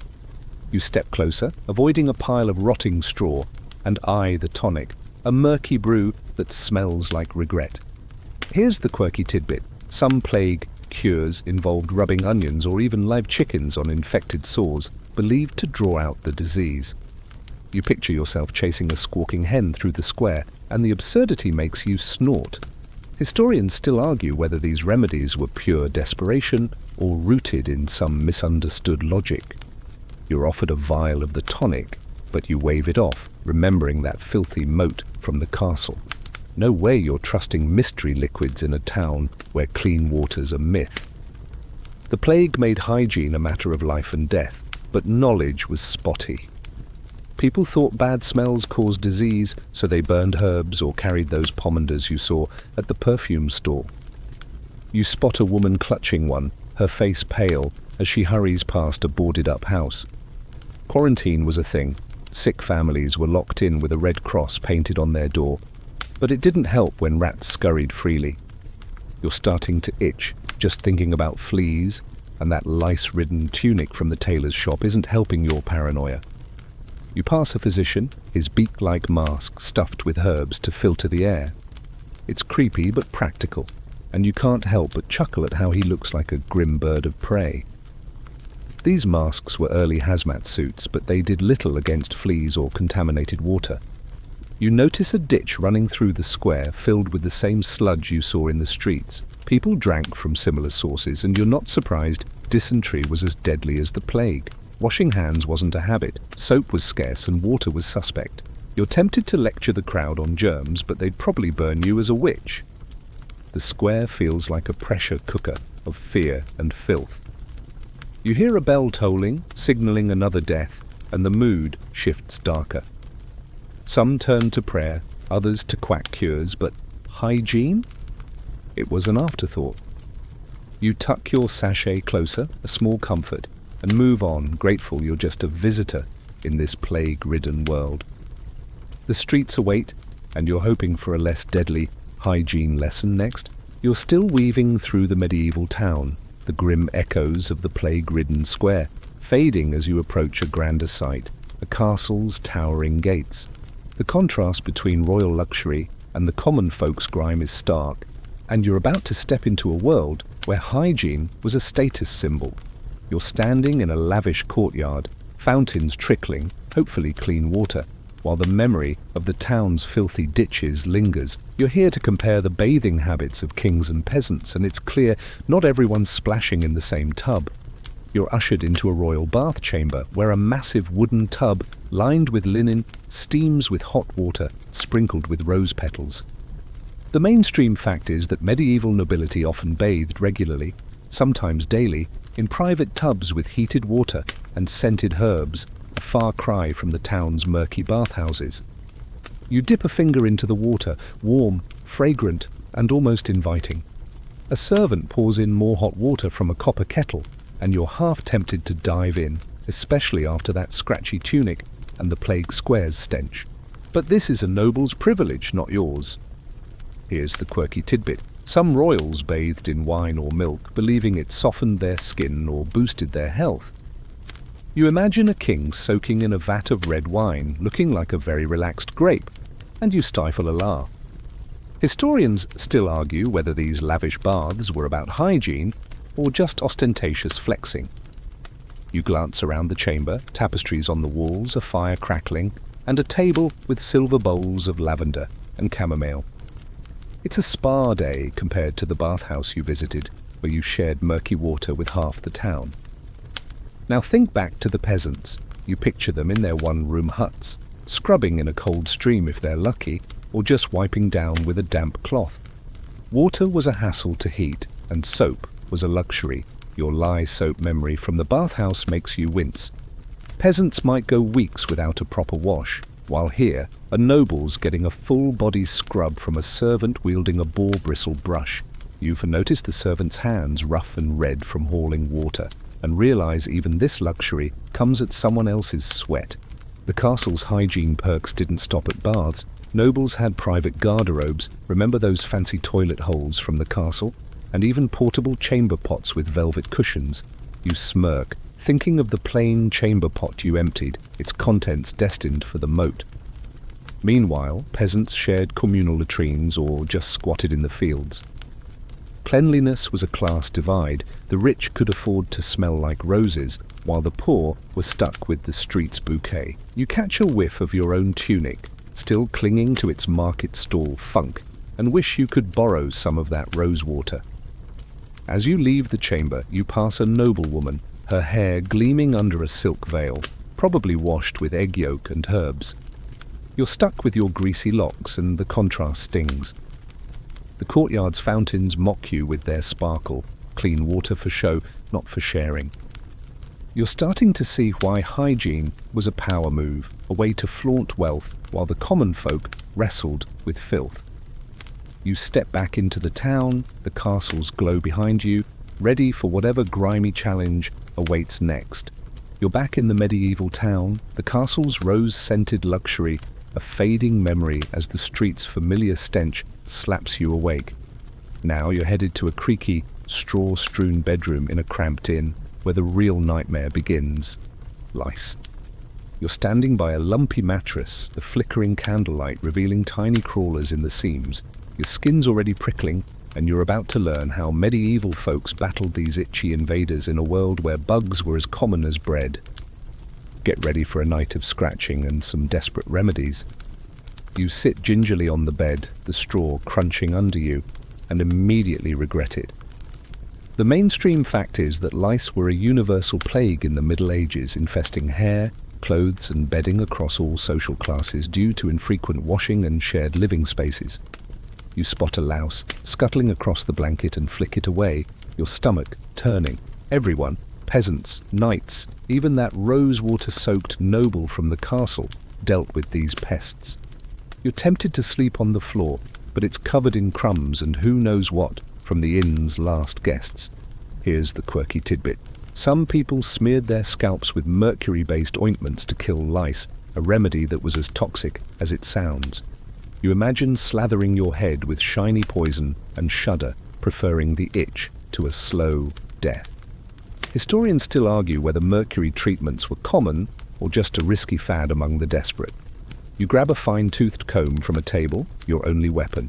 You step closer, avoiding a pile of rotting straw, and eye the tonic, a murky brew that smells like regret. Here's the quirky tidbit. Some plague cures involved rubbing onions or even live chickens on infected sores, believed to draw out the disease. You picture yourself chasing a squawking hen through the square, and the absurdity makes you snort. Historians still argue whether these remedies were pure desperation or rooted in some misunderstood logic. You're offered a vial of the tonic, but you wave it off, remembering that filthy moat from the castle. No way you're trusting mystery liquids in a town where clean water's a myth. The plague made hygiene a matter of life and death, but knowledge was spotty. People thought bad smells caused disease, so they burned herbs or carried those pomanders you saw at the perfume store. You spot a woman clutching one, her face pale, as she hurries past a boarded-up house. Quarantine was a thing. Sick families were locked in with a red cross painted on their door, but it didn't help when rats scurried freely. You're starting to itch, just thinking about fleas, and that lice-ridden tunic from the tailor's shop isn't helping your paranoia. You pass a physician, his beak-like mask stuffed with herbs to filter the air. It's creepy but practical, and you can't help but chuckle at how he looks like a grim bird of prey. These masks were early hazmat suits, but they did little against fleas or contaminated water. You notice a ditch running through the square filled with the same sludge you saw in the streets. People drank from similar sources, and you're not surprised dysentery was as deadly as the plague. Washing hands wasn't a habit, soap was scarce, and water was suspect. You're tempted to lecture the crowd on germs, but they'd probably burn you as a witch. The square feels like a pressure cooker of fear and filth. You hear a bell tolling, signaling another death, and the mood shifts darker. Some turn to prayer, others to quack cures, but hygiene? It was an afterthought. You tuck your sachet closer, a small comfort, and move on, grateful you're just a visitor in this plague-ridden world. The streets await, and you're hoping for a less deadly hygiene lesson next. You're still weaving through the medieval town, the grim echoes of the plague-ridden square, fading as you approach a grander sight, the castle's towering gates. The contrast between royal luxury and the common folk's grime is stark, and you're about to step into a world where hygiene was a status symbol. You're standing in a lavish courtyard, fountains trickling, hopefully clean water, while the memory of the town's filthy ditches lingers. You're here to compare the bathing habits of kings and peasants, and it's clear not everyone's splashing in the same tub. You're ushered into a royal bath chamber, where a massive wooden tub, lined with linen, steams with hot water, sprinkled with rose petals. The mainstream fact is that medieval nobility often bathed regularly, sometimes daily, in private tubs with heated water and scented herbs, a far cry from the town's murky bathhouses. You dip a finger into the water, warm, fragrant, and almost inviting. A servant pours in more hot water from a copper kettle, and you're half tempted to dive in, especially after that scratchy tunic and the plague square's stench. But this is a noble's privilege, not yours. Here's the quirky tidbit. Some royals bathed in wine or milk, believing it softened their skin or boosted their health. You imagine a king soaking in a vat of red wine, looking like a very relaxed grape, and you stifle a laugh. Historians still argue whether these lavish baths were about hygiene or just ostentatious flexing. You glance around the chamber, tapestries on the walls, a fire crackling, and a table with silver bowls of lavender and chamomile. It's a spa day compared to the bathhouse you visited, where you shared murky water with half the town. Now think back to the peasants. You picture them in their one-room huts, scrubbing in a cold stream if they're lucky, or just wiping down with a damp cloth. Water was a hassle to heat, and soap was a luxury. Your lye soap memory from the bathhouse makes you wince. Peasants might go weeks without a proper wash, while here, a noble's getting a full-body scrub from a servant wielding a boar-bristle brush. You've noticed the servant's hands rough and red from hauling water, and realize even this luxury comes at someone else's sweat. The castle's hygiene perks didn't stop at baths. Nobles had private garderobes. Remember those fancy toilet holes from the castle? and even portable chamber pots with velvet cushions. You smirk, thinking of the plain chamber pot you emptied, its contents destined for the moat. Meanwhile, peasants shared communal latrines or just squatted in the fields. Cleanliness was a class divide. The rich could afford to smell like roses, while the poor were stuck with the street's bouquet. You catch a whiff of your own tunic, still clinging to its market stall funk, and wish you could borrow some of that rose water. As you leave the chamber, you pass a noblewoman, her hair gleaming under a silk veil, probably washed with egg yolk and herbs. You're stuck with your greasy locks, and the contrast stings. The courtyard's fountains mock you with their sparkle, clean water for show, not for sharing. You're starting to see why hygiene was a power move, a way to flaunt wealth while the common folk wrestled with filth. You step back into the town, the castles glow behind you, ready for whatever grimy challenge awaits next. You're back in the medieval town, the castle's rose-scented luxury, a fading memory as the street's familiar stench slaps you awake. Now you're headed to a creaky, straw-strewn bedroom in a cramped inn, where the real nightmare begins. Lice. You're standing by a lumpy mattress, the flickering candlelight revealing tiny crawlers in the seams. Your skin's already prickling, and you're about to learn how medieval folks battled these itchy invaders in a world where bugs were as common as bread. Get ready for a night of scratching and some desperate remedies. You sit gingerly on the bed, the straw crunching under you, and immediately regret it. The mainstream fact is that lice were a universal plague in the Middle Ages, infesting hair, clothes, and bedding across all social classes due to infrequent washing and shared living spaces. You spot a louse, scuttling across the blanket and flick it away, your stomach turning. Everyone, peasants, knights, even that rose-water-soaked noble from the castle, dealt with these pests. You're tempted to sleep on the floor, but it's covered in crumbs and who knows what from the inn's last guests. Here's the quirky tidbit. Some people smeared their scalps with mercury-based ointments to kill lice, a remedy that was as toxic as it sounds. You imagine slathering your head with shiny poison and shudder, preferring the itch to a slow death. Historians still argue whether mercury treatments were common or just a risky fad among the desperate. You grab a fine-toothed comb from a table, your only weapon.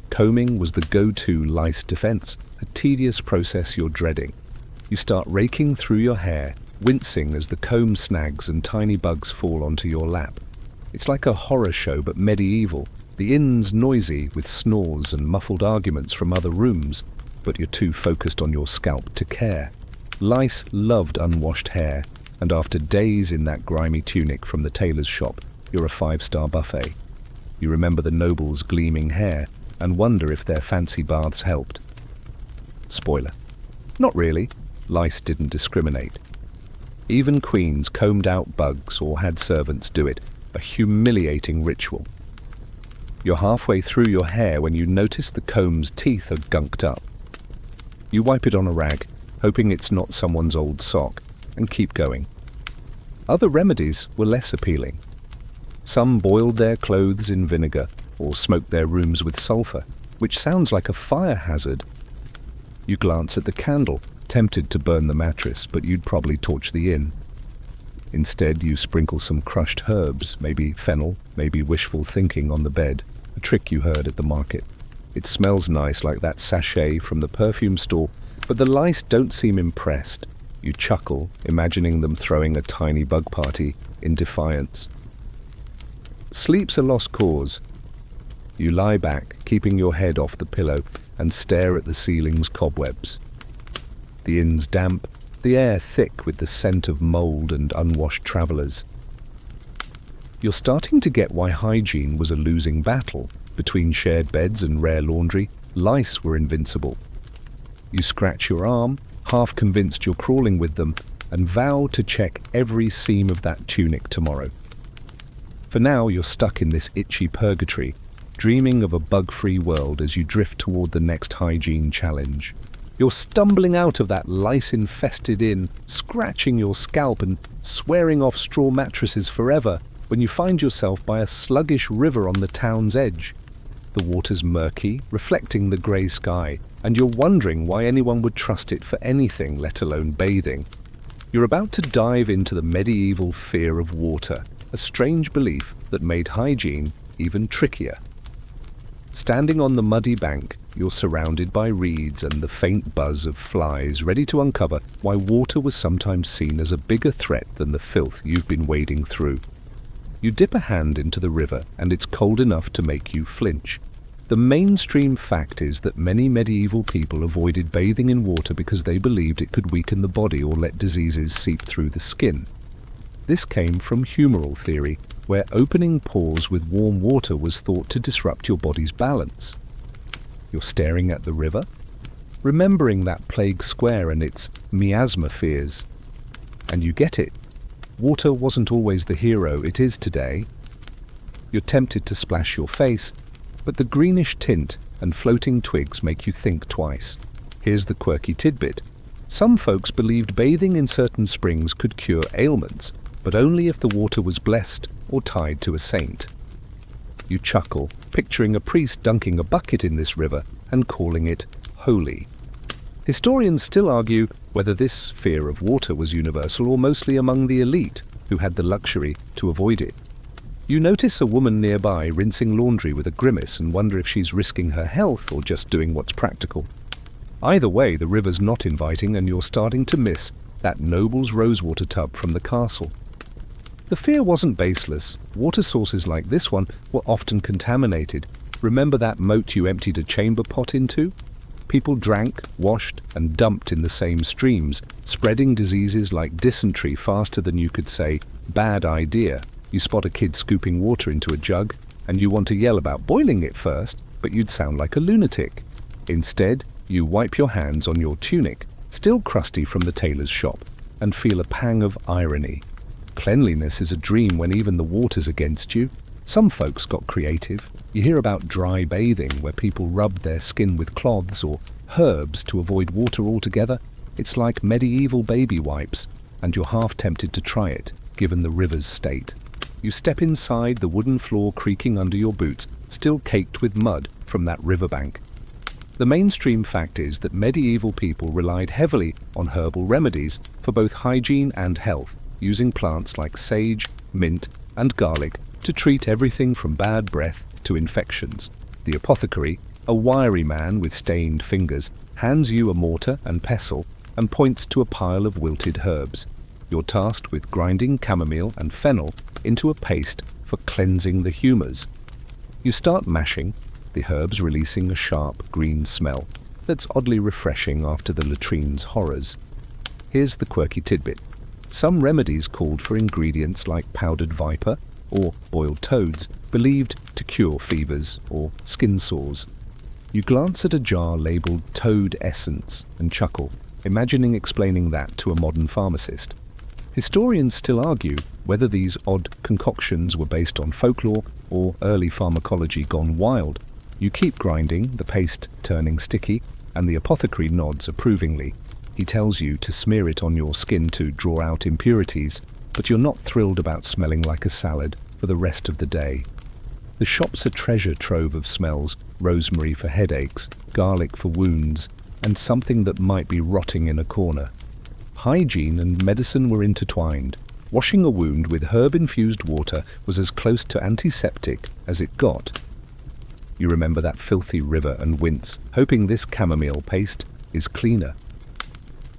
Combing was the go-to lice defense, a tedious process you're dreading. You start raking through your hair, wincing as the comb snags and tiny bugs fall onto your lap. It's like a horror show but medieval. The inn's noisy with snores and muffled arguments from other rooms, but you're too focused on your scalp to care. Lice loved unwashed hair, and after days in that grimy tunic from the tailor's shop, you're a 5-star buffet. You remember the noble's gleaming hair and wonder if their fancy baths helped. Spoiler. Not really. Lice didn't discriminate. Even queens combed out bugs or had servants do it, a humiliating ritual. You're halfway through your hair when you notice the comb's teeth are gunked up. You wipe it on a rag, hoping it's not someone's old sock, and keep going. Other remedies were less appealing. Some boiled their clothes in vinegar or smoked their rooms with sulfur, which sounds like a fire hazard. You glance at the candle, tempted to burn the mattress, but you'd probably torch the inn. Instead, you sprinkle some crushed herbs, maybe fennel, maybe wishful thinking on the bed, a trick you heard at the market. It smells nice like that sachet from the perfume store, but the lice don't seem impressed. You chuckle, imagining them throwing a tiny bug party in defiance. Sleep's a lost cause. You lie back, keeping your head off the pillow, and stare at the ceiling's cobwebs. The inn's damp, the air thick with the scent of mold and unwashed travellers. You're starting to get why hygiene was a losing battle. Between shared beds and rare laundry, lice were invincible. You scratch your arm, half convinced you're crawling with them, and vow to check every seam of that tunic tomorrow. For now, you're stuck in this itchy purgatory, dreaming of a bug-free world as you drift toward the next hygiene challenge. You're stumbling out of that lice-infested inn, scratching your scalp and swearing off straw mattresses forever when you find yourself by a sluggish river on the town's edge. The water's murky, reflecting the grey sky, and you're wondering why anyone would trust it for anything, let alone bathing. You're about to dive into the medieval fear of water, a strange belief that made hygiene even trickier. Standing on the muddy bank, you're surrounded by reeds and the faint buzz of flies, ready to uncover why water was sometimes seen as a bigger threat than the filth you've been wading through. You dip a hand into the river and it's cold enough to make you flinch. The mainstream fact is that many medieval people avoided bathing in water because they believed it could weaken the body or let diseases seep through the skin. This came from humoral theory, where opening pores with warm water was thought to disrupt your body's balance. You're staring at the river, remembering that plague square and its miasma fears. And you get it. Water wasn't always the hero it is today. You're tempted to splash your face, but the greenish tint and floating twigs make you think twice. Here's the quirky tidbit. Some folks believed bathing in certain springs could cure ailments, but only if the water was blessed or tied to a saint. You chuckle, picturing a priest dunking a bucket in this river and calling it holy. Historians still argue whether this fear of water was universal or mostly among the elite, who had the luxury to avoid it. You notice a woman nearby rinsing laundry with a grimace and wonder if she's risking her health or just doing what's practical. Either way, the river's not inviting and you're starting to miss that noble's rosewater tub from the castle. The fear wasn't baseless. Water sources like this one were often contaminated. Remember that moat you emptied a chamber pot into? People drank, washed, and dumped in the same streams, spreading diseases like dysentery faster than you could say, "Bad idea." You spot a kid scooping water into a jug, and you want to yell about boiling it first, but you'd sound like a lunatic. Instead, you wipe your hands on your tunic, still crusty from the tailor's shop, and feel a pang of irony. Cleanliness is a dream when even the water's against you. Some folks got creative. You hear about dry bathing, where people rubbed their skin with cloths or herbs to avoid water altogether. It's like medieval baby wipes, and you're half tempted to try it, given the river's state. You step inside, the wooden floor creaking under your boots, still caked with mud from that riverbank. The mainstream fact is that medieval people relied heavily on herbal remedies for both hygiene and health, using plants like sage, mint, and garlic to treat everything from bad breath to infections. The apothecary, a wiry man with stained fingers, hands you a mortar and pestle and points to a pile of wilted herbs. You're tasked with grinding chamomile and fennel into a paste for cleansing the humours. You start mashing, the herbs releasing a sharp green smell that's oddly refreshing after the latrine's horrors. Here's the quirky tidbit. Some remedies called for ingredients like powdered viper or boiled toads, believed to cure fevers or skin sores. You glance at a jar labelled toad essence and chuckle, imagining explaining that to a modern pharmacist. Historians still argue whether these odd concoctions were based on folklore or early pharmacology gone wild. You keep grinding, the paste turning sticky, and the apothecary nods approvingly. He tells you to smear it on your skin to draw out impurities, but you're not thrilled about smelling like a salad for the rest of the day. The shop's a treasure trove of smells: rosemary for headaches, garlic for wounds, and something that might be rotting in a corner. Hygiene and medicine were intertwined. Washing a wound with herb-infused water was as close to antiseptic as it got. You remember that filthy river and wince, hoping this chamomile paste is cleaner.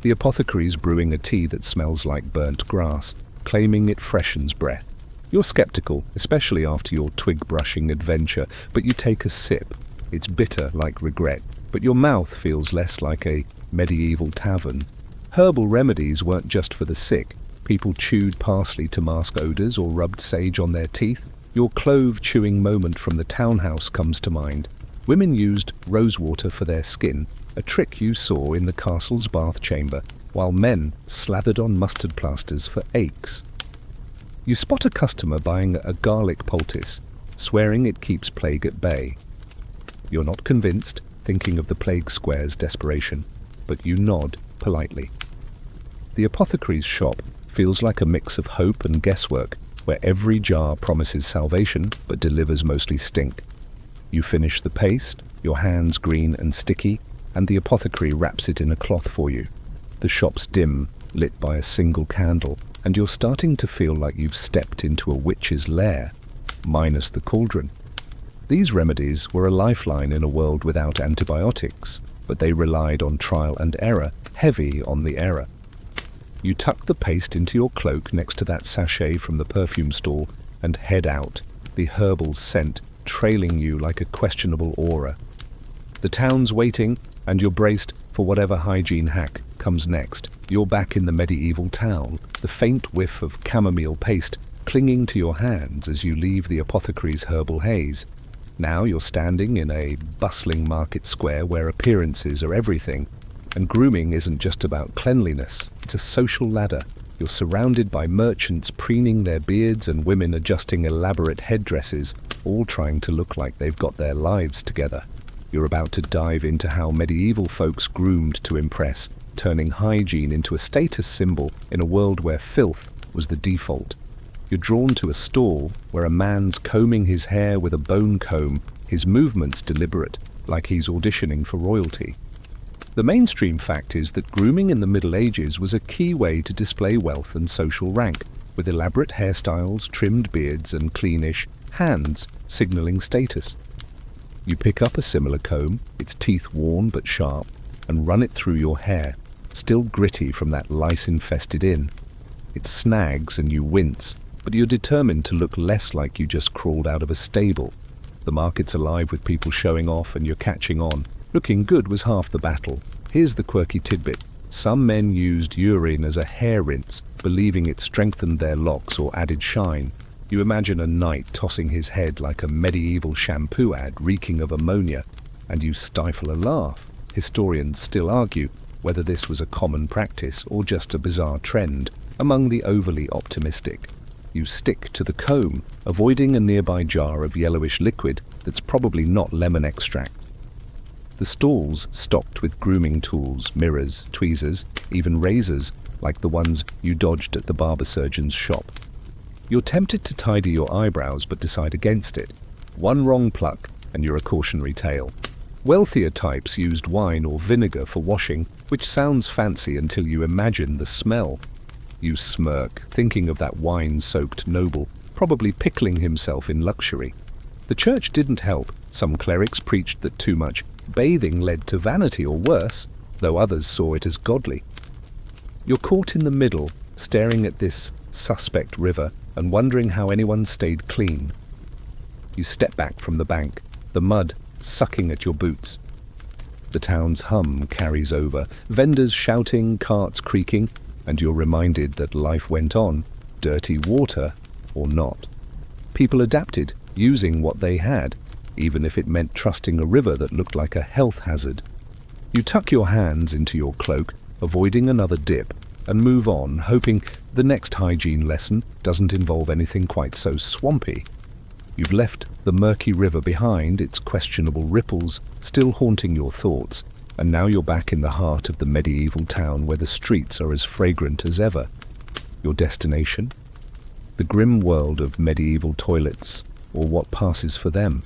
The apothecary's brewing a tea that smells like burnt grass, claiming it freshens breath. You're skeptical, especially after your twig-brushing adventure, but you take a sip. It's bitter like regret, but your mouth feels less like a medieval tavern. Herbal remedies weren't just for the sick. People chewed parsley to mask odours or rubbed sage on their teeth. Your clove-chewing moment from the townhouse comes to mind. Women used rosewater for their skin, a trick you saw in the castle's bath chamber, while men slathered on mustard plasters for aches. You spot a customer buying a garlic poultice, swearing it keeps plague at bay. You're not convinced, thinking of the plague square's desperation, but you nod politely. The apothecary's shop feels like a mix of hope and guesswork, where every jar promises salvation but delivers mostly stink. You finish the paste, your hands green and sticky, and the apothecary wraps it in a cloth for you. The shop's dim, lit by a single candle, and you're starting to feel like you've stepped into a witch's lair, minus the cauldron. These remedies were a lifeline in a world without antibiotics, but they relied on trial and error, heavy on the error. You tuck the paste into your cloak next to that sachet from the perfume stall and head out, the herbal scent trailing you like a questionable aura. The town's waiting, and you're braced for whatever hygiene hack comes next. You're back in the medieval town, the faint whiff of chamomile paste clinging to your hands as you leave the apothecary's herbal haze. Now you're standing in a bustling market square where appearances are everything, and grooming isn't just about cleanliness, it's a social ladder. You're surrounded by merchants preening their beards and women adjusting elaborate headdresses, all trying to look like they've got their lives together. You're about to dive into how medieval folks groomed to impress, turning hygiene into a status symbol in a world where filth was the default. You're drawn to a stall where a man's combing his hair with a bone comb, his movements deliberate, like he's auditioning for royalty. The mainstream fact is that grooming in the Middle Ages was a key way to display wealth and social rank, with elaborate hairstyles, trimmed beards, and cleanish hands signaling status. You pick up a similar comb, its teeth worn but sharp, and run it through your hair, still gritty from that lice-infested inn. It snags and you wince, but you're determined to look less like you just crawled out of a stable. The market's alive with people showing off and you're catching on. Looking good was half the battle. Here's the quirky tidbit. Some men used urine as a hair rinse, believing it strengthened their locks or added shine. You imagine a knight tossing his head like a medieval shampoo ad reeking of ammonia, and you stifle a laugh. Historians still argue whether this was a common practice or just a bizarre trend among the overly optimistic. You stick to the comb, avoiding a nearby jar of yellowish liquid that's probably not lemon extract. The stalls stocked with grooming tools, mirrors, tweezers, even razors, like the ones you dodged at the barber surgeon's shop. You're tempted to tidy your eyebrows but decide against it. One wrong pluck and you're a cautionary tale. Wealthier types used wine or vinegar for washing, which sounds fancy until you imagine the smell. You smirk, thinking of that wine-soaked noble, probably pickling himself in luxury. The church didn't help. Some clerics preached that too much bathing led to vanity or worse, though others saw it as godly. You're caught in the middle, staring at this suspect river and wondering how anyone stayed clean. You step back from the bank, the mud sucking at your boots. The town's hum carries over, vendors shouting, carts creaking, and you're reminded that life went on, dirty water or not. People adapted, using what they had, even if it meant trusting a river that looked like a health hazard. You tuck your hands into your cloak, avoiding another dip, and move on, hoping the next hygiene lesson doesn't involve anything quite so swampy. You've left the murky river behind, its questionable ripples still haunting your thoughts, and now you're back in the heart of the medieval town where the streets are as fragrant as ever. Your destination? The grim world of medieval toilets, or what passes for them.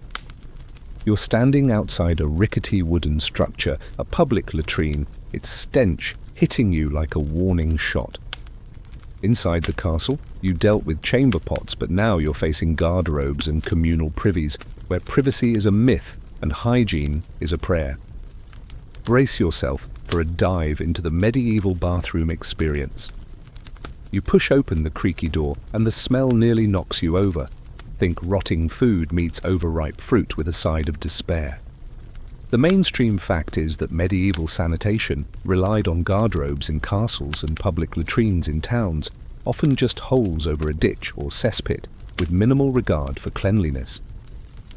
You're standing outside a rickety wooden structure, a public latrine, its stench hitting you like a warning shot. Inside the castle, you dealt with chamber pots, but now you're facing garderobes and communal privies, where privacy is a myth and hygiene is a prayer. Brace yourself for a dive into the medieval bathroom experience. You push open the creaky door, and the smell nearly knocks you over. Think rotting food meets overripe fruit with a side of despair. The mainstream fact is that medieval sanitation relied on garderobes in castles and public latrines in towns, often just holes over a ditch or cesspit, with minimal regard for cleanliness.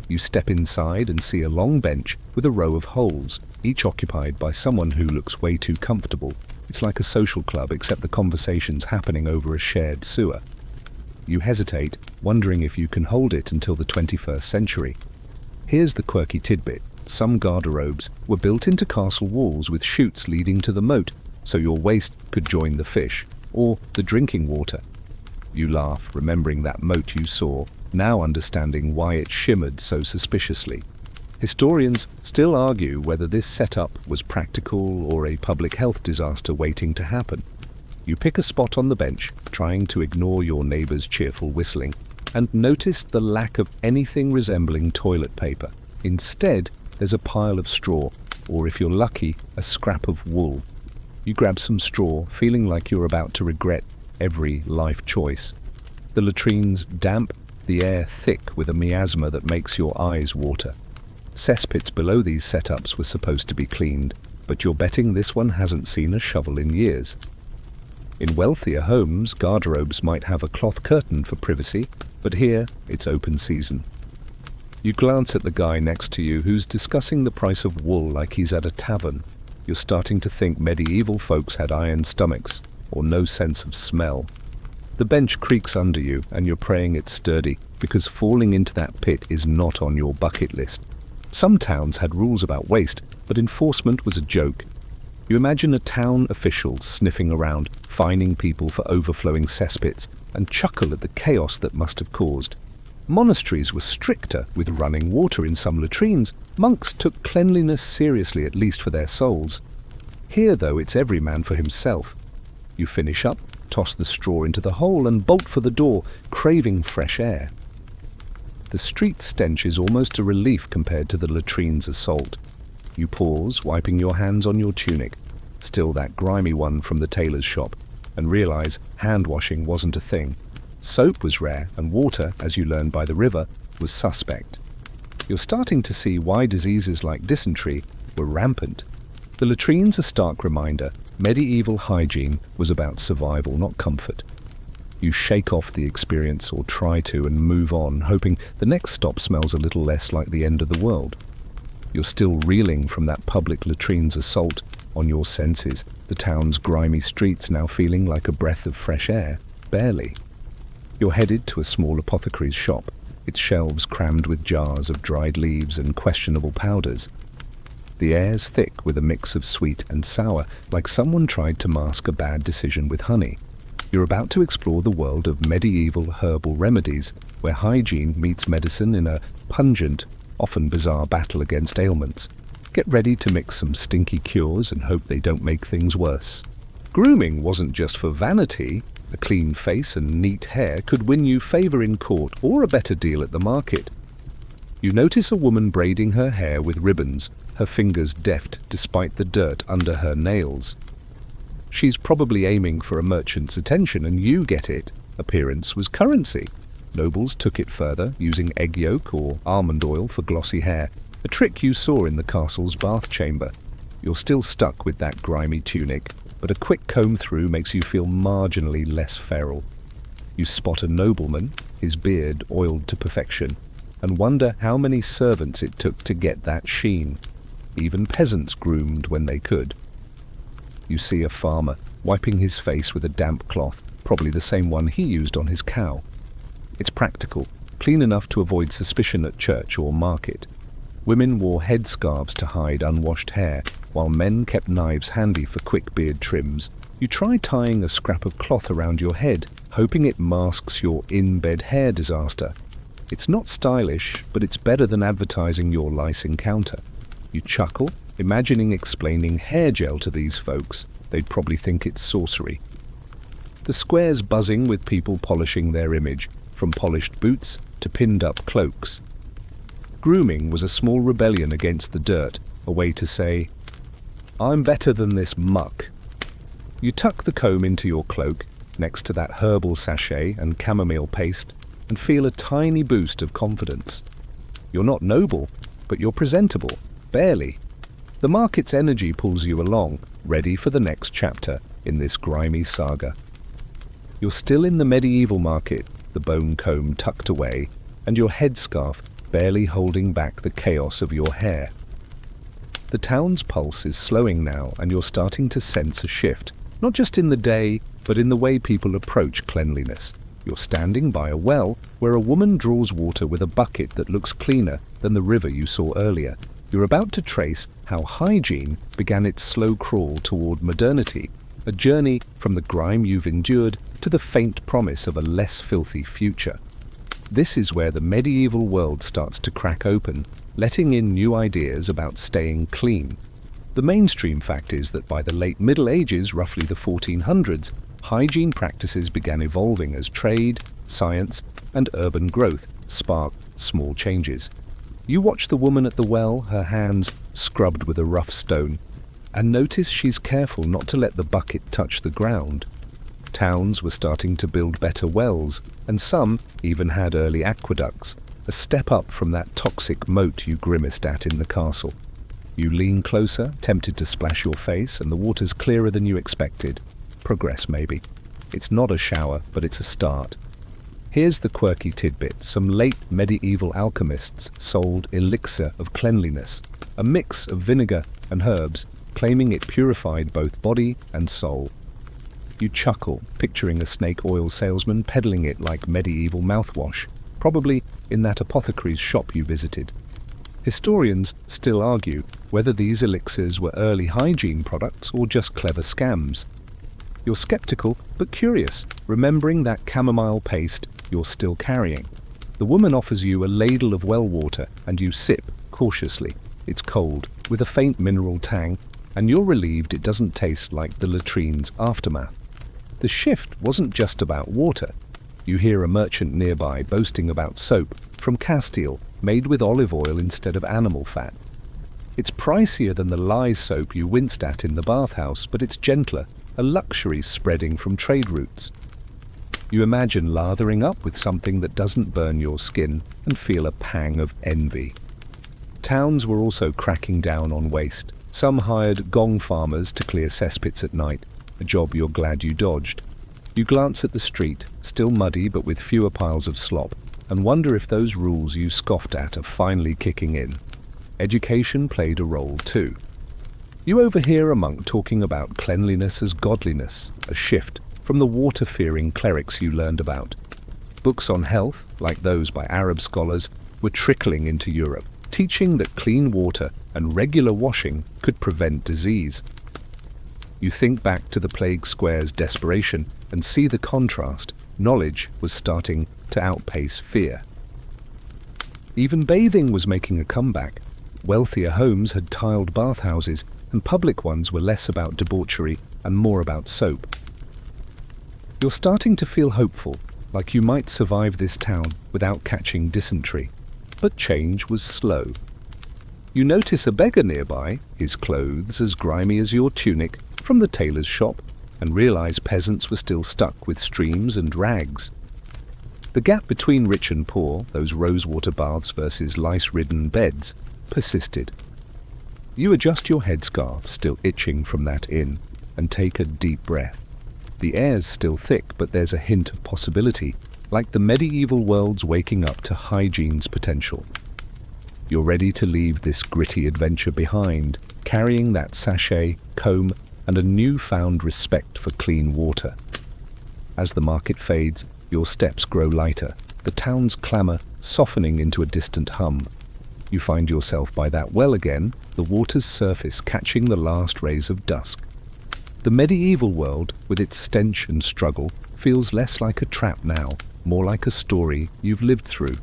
You step inside and see a long bench with a row of holes, each occupied by someone who looks way too comfortable. It's like a social club, except the conversation's happening over a shared sewer. You hesitate, wondering if you can hold it until the 21st century. Here's the quirky tidbit. Some garderobes were built into castle walls with chutes leading to the moat, so your waste could join the fish, or the drinking water. You laugh, remembering that moat you saw, now understanding why it shimmered so suspiciously. Historians still argue whether this setup was practical or a public health disaster waiting to happen. You pick a spot on the bench, trying to ignore your neighbor's cheerful whistling, and notice the lack of anything resembling toilet paper. Instead, there's a pile of straw, or if you're lucky, a scrap of wool. You grab some straw, feeling like you're about to regret every life choice. The latrine's damp, the air thick with a miasma that makes your eyes water. Cesspits below these setups were supposed to be cleaned, but you're betting this one hasn't seen a shovel in years. In wealthier homes, garderobes might have a cloth curtain for privacy, but here it's open season. You glance at the guy next to you who's discussing the price of wool like he's at a tavern. You're starting to think medieval folks had iron stomachs, or no sense of smell. The bench creaks under you, and you're praying it's sturdy, because falling into that pit is not on your bucket list. Some towns had rules about waste, but enforcement was a joke. You imagine a town official sniffing around, fining people for overflowing cesspits, and chuckle at the chaos that must have caused. Monasteries were stricter, with running water in some latrines. Monks took cleanliness seriously, at least for their souls. Here, though, it's every man for himself. You finish up, toss the straw into the hole, and bolt for the door, craving fresh air. The street stench is almost a relief compared to the latrine's assault. You pause, wiping your hands on your tunic, still that grimy one from the tailor's shop, and realize hand-washing wasn't a thing. Soap was rare, and water, as you learned by the river, was suspect. You're starting to see why diseases like dysentery were rampant. The latrine's a stark reminder. Medieval hygiene was about survival, not comfort. You shake off the experience, or try to, and move on, hoping the next stop smells a little less like the end of the world. You're still reeling from that public latrine's assault on your senses, the town's grimy streets now feeling like a breath of fresh air. Barely. You're headed to a small apothecary's shop, its shelves crammed with jars of dried leaves and questionable powders. The air's thick with a mix of sweet and sour, like someone tried to mask a bad decision with honey. You're about to explore the world of medieval herbal remedies, where hygiene meets medicine in a pungent, often bizarre battle against ailments. Get ready to mix some stinky cures and hope they don't make things worse. Grooming wasn't just for vanity. A clean face and neat hair could win you favor in court or a better deal at the market. You notice a woman braiding her hair with ribbons, her fingers deft despite the dirt under her nails. She's probably aiming for a merchant's attention, and you get it. Appearance was currency. Nobles took it further, using egg yolk or almond oil for glossy hair, a trick you saw in the castle's bath chamber. You're still stuck with that grimy tunic, but a quick comb through makes you feel marginally less feral. You spot a nobleman, his beard oiled to perfection, and wonder how many servants it took to get that sheen. Even peasants groomed when they could. You see a farmer, wiping his face with a damp cloth, probably the same one he used on his cow. It's practical, clean enough to avoid suspicion at church or market. Women wore headscarves to hide unwashed hair, while men kept knives handy for quick beard trims. You try tying a scrap of cloth around your head, hoping it masks your in-bed hair disaster. It's not stylish, but it's better than advertising your lice encounter. You chuckle, imagining explaining hair gel to these folks. They'd probably think it's sorcery. The square's buzzing with people polishing their image, from polished boots to pinned-up cloaks. Grooming was a small rebellion against the dirt, a way to say, "I'm better than this muck." You tuck the comb into your cloak, next to that herbal sachet and chamomile paste, and feel a tiny boost of confidence. You're not noble, but you're presentable, barely. The market's energy pulls you along, ready for the next chapter in this grimy saga. You're still in the medieval market, the bone comb tucked away, and your headscarf barely holding back the chaos of your hair. The town's pulse is slowing now, and you're starting to sense a shift, not just in the day, but in the way people approach cleanliness. You're standing by a well where a woman draws water with a bucket that looks cleaner than the river you saw earlier. You're about to trace how hygiene began its slow crawl toward modernity, a journey from the grime you've endured to the faint promise of a less filthy future. This is where the medieval world starts to crack open, letting in new ideas about staying clean. The mainstream fact is that by the late Middle Ages, roughly the 1400s, hygiene practices began evolving as trade, science, and urban growth sparked small changes. You watch the woman at the well, her hands scrubbed with a rough stone, and notice she's careful not to let the bucket touch the ground. Towns were starting to build better wells, and some even had early aqueducts, a step up from that toxic moat you grimaced at in the castle. You lean closer, tempted to splash your face, and the water's clearer than you expected. Progress, maybe. It's not a shower, but it's a start. Here's the quirky tidbit. Some late medieval alchemists sold elixir of cleanliness, a mix of vinegar and herbs, claiming it purified both body and soul. You chuckle, picturing a snake oil salesman peddling it like medieval mouthwash, probably in that apothecary's shop you visited. Historians still argue whether these elixirs were early hygiene products or just clever scams. You're skeptical but curious, remembering that chamomile paste you're still carrying. The woman offers you a ladle of well water and you sip cautiously. It's cold, with a faint mineral tang, and you're relieved it doesn't taste like the latrine's aftermath. The shift wasn't just about water. You hear a merchant nearby boasting about soap from Castile, made with olive oil instead of animal fat. It's pricier than the lye soap you winced at in the bathhouse, but it's gentler, a luxury spreading from trade routes. You imagine lathering up with something that doesn't burn your skin and feel a pang of envy. Towns were also cracking down on waste. Some hired gong farmers to clear cesspits at night, a job you're glad you dodged. You glance at the street, still muddy but with fewer piles of slop, and wonder if those rules you scoffed at are finally kicking in. Education played a role too. You overhear a monk talking about cleanliness as godliness, a shift from the water-fearing clerics you learned about. Books on health, like those by Arab scholars, were trickling into Europe, teaching that clean water and regular washing could prevent disease. You think back to the plague square's desperation and see the contrast. Knowledge was starting to outpace fear. Even bathing was making a comeback. Wealthier homes had tiled bathhouses, and public ones were less about debauchery and more about soap. You're starting to feel hopeful, like you might survive this town without catching dysentery. But change was slow. You notice a beggar nearby, his clothes as grimy as your tunic, from the tailor's shop, and realize peasants were still stuck with streams and rags. The gap between rich and poor, those rosewater baths versus lice-ridden beds, persisted. You adjust your headscarf, still itching from that inn, and take a deep breath. The air's still thick, but there's a hint of possibility, like the medieval world's waking up to hygiene's potential. You're ready to leave this gritty adventure behind, carrying that sachet, comb, and a newfound respect for clean water. As the market fades, your steps grow lighter, the town's clamour softening into a distant hum. You find yourself by that well again, the water's surface catching the last rays of dusk. The medieval world, with its stench and struggle, feels less like a trap now, more like a story you've lived through.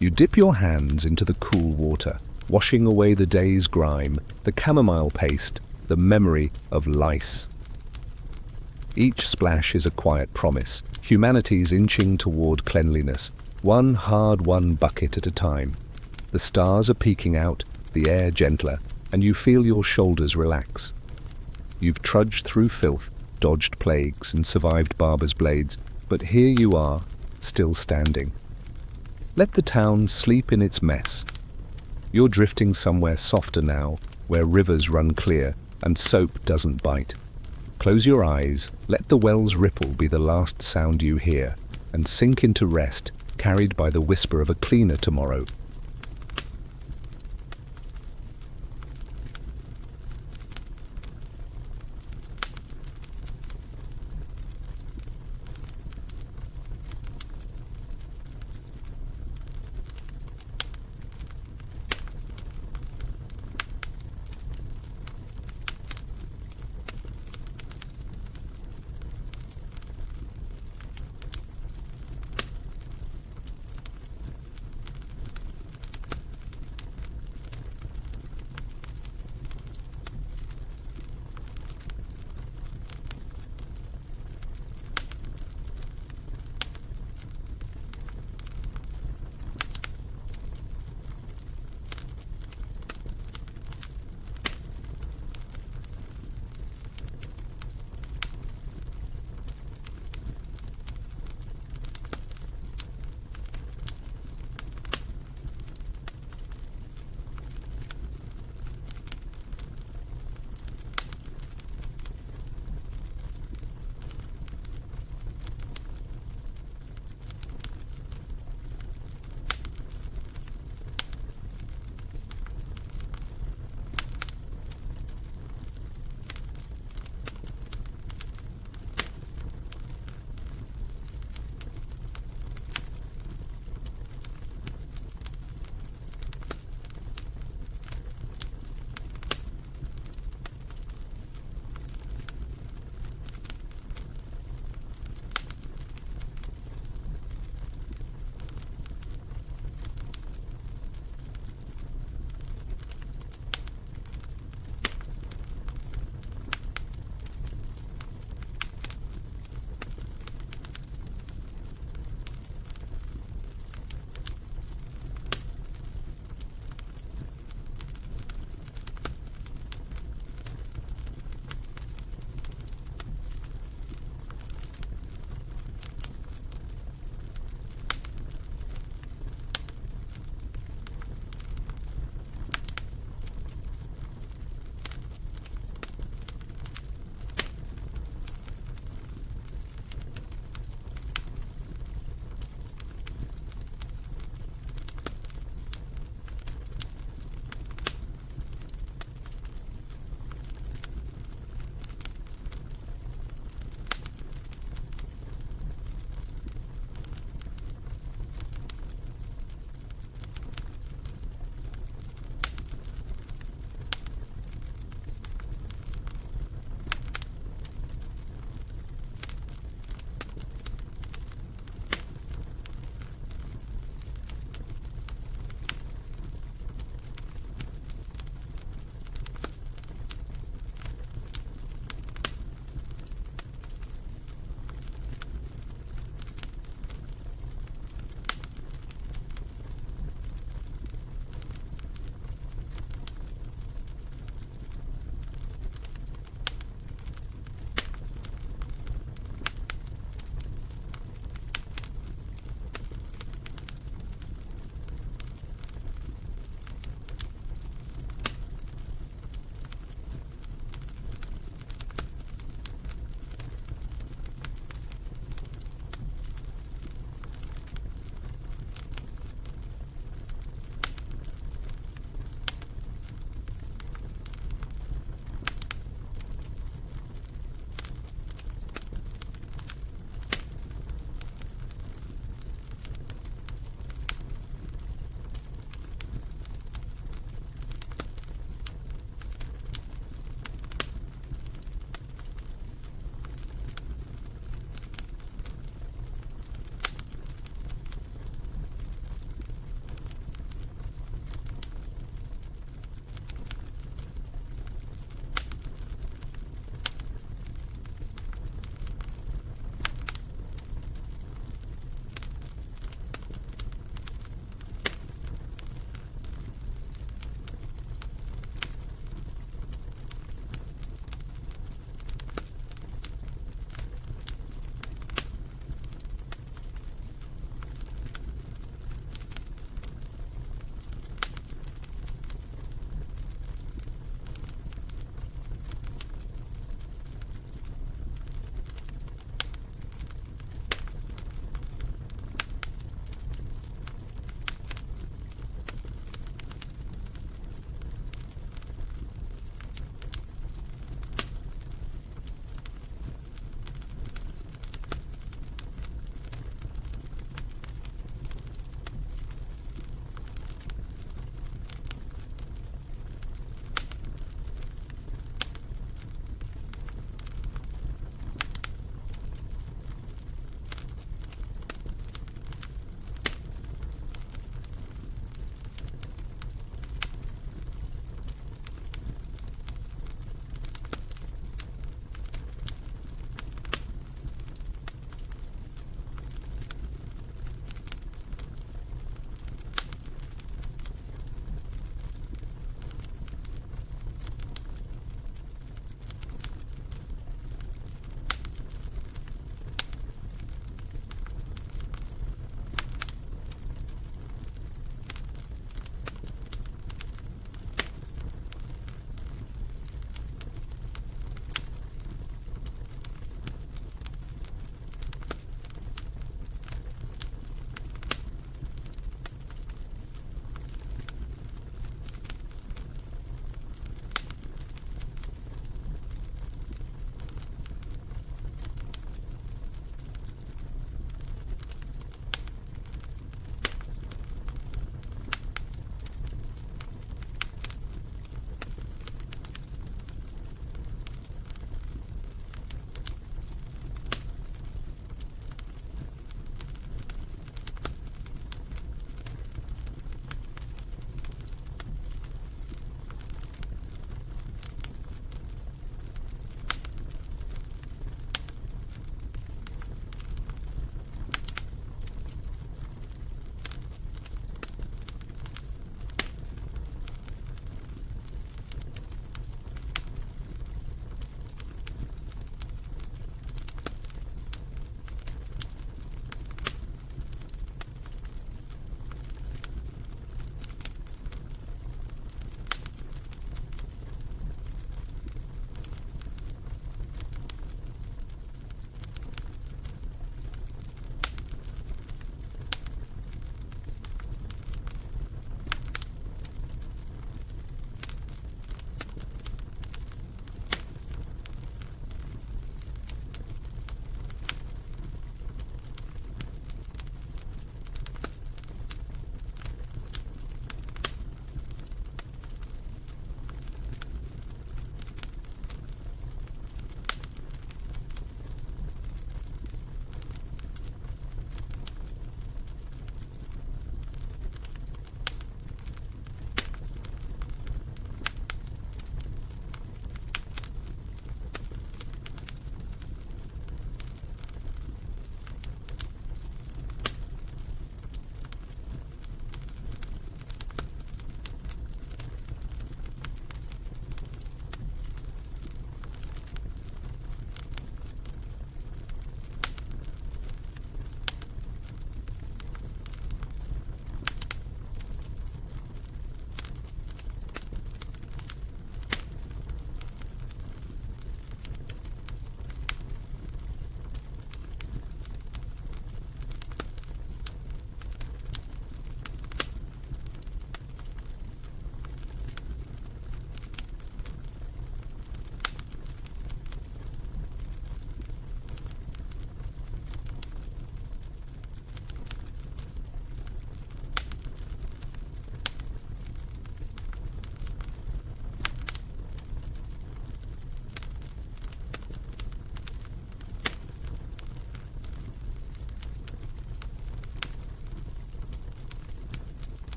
You dip your hands into the cool water, washing away the day's grime, the chamomile paste, the memory of lice. Each splash is a quiet promise. Humanity's inching toward cleanliness, one hard-won bucket at a time. The stars are peeking out, the air gentler, and you feel your shoulders relax. You've trudged through filth, dodged plagues, and survived barber's blades, but here you are, still standing. Let the town sleep in its mess. You're drifting somewhere softer now, where rivers run clear and soap doesn't bite. Close your eyes, let the well's ripple be the last sound you hear, and sink into rest, carried by the whisper of a cleaner tomorrow.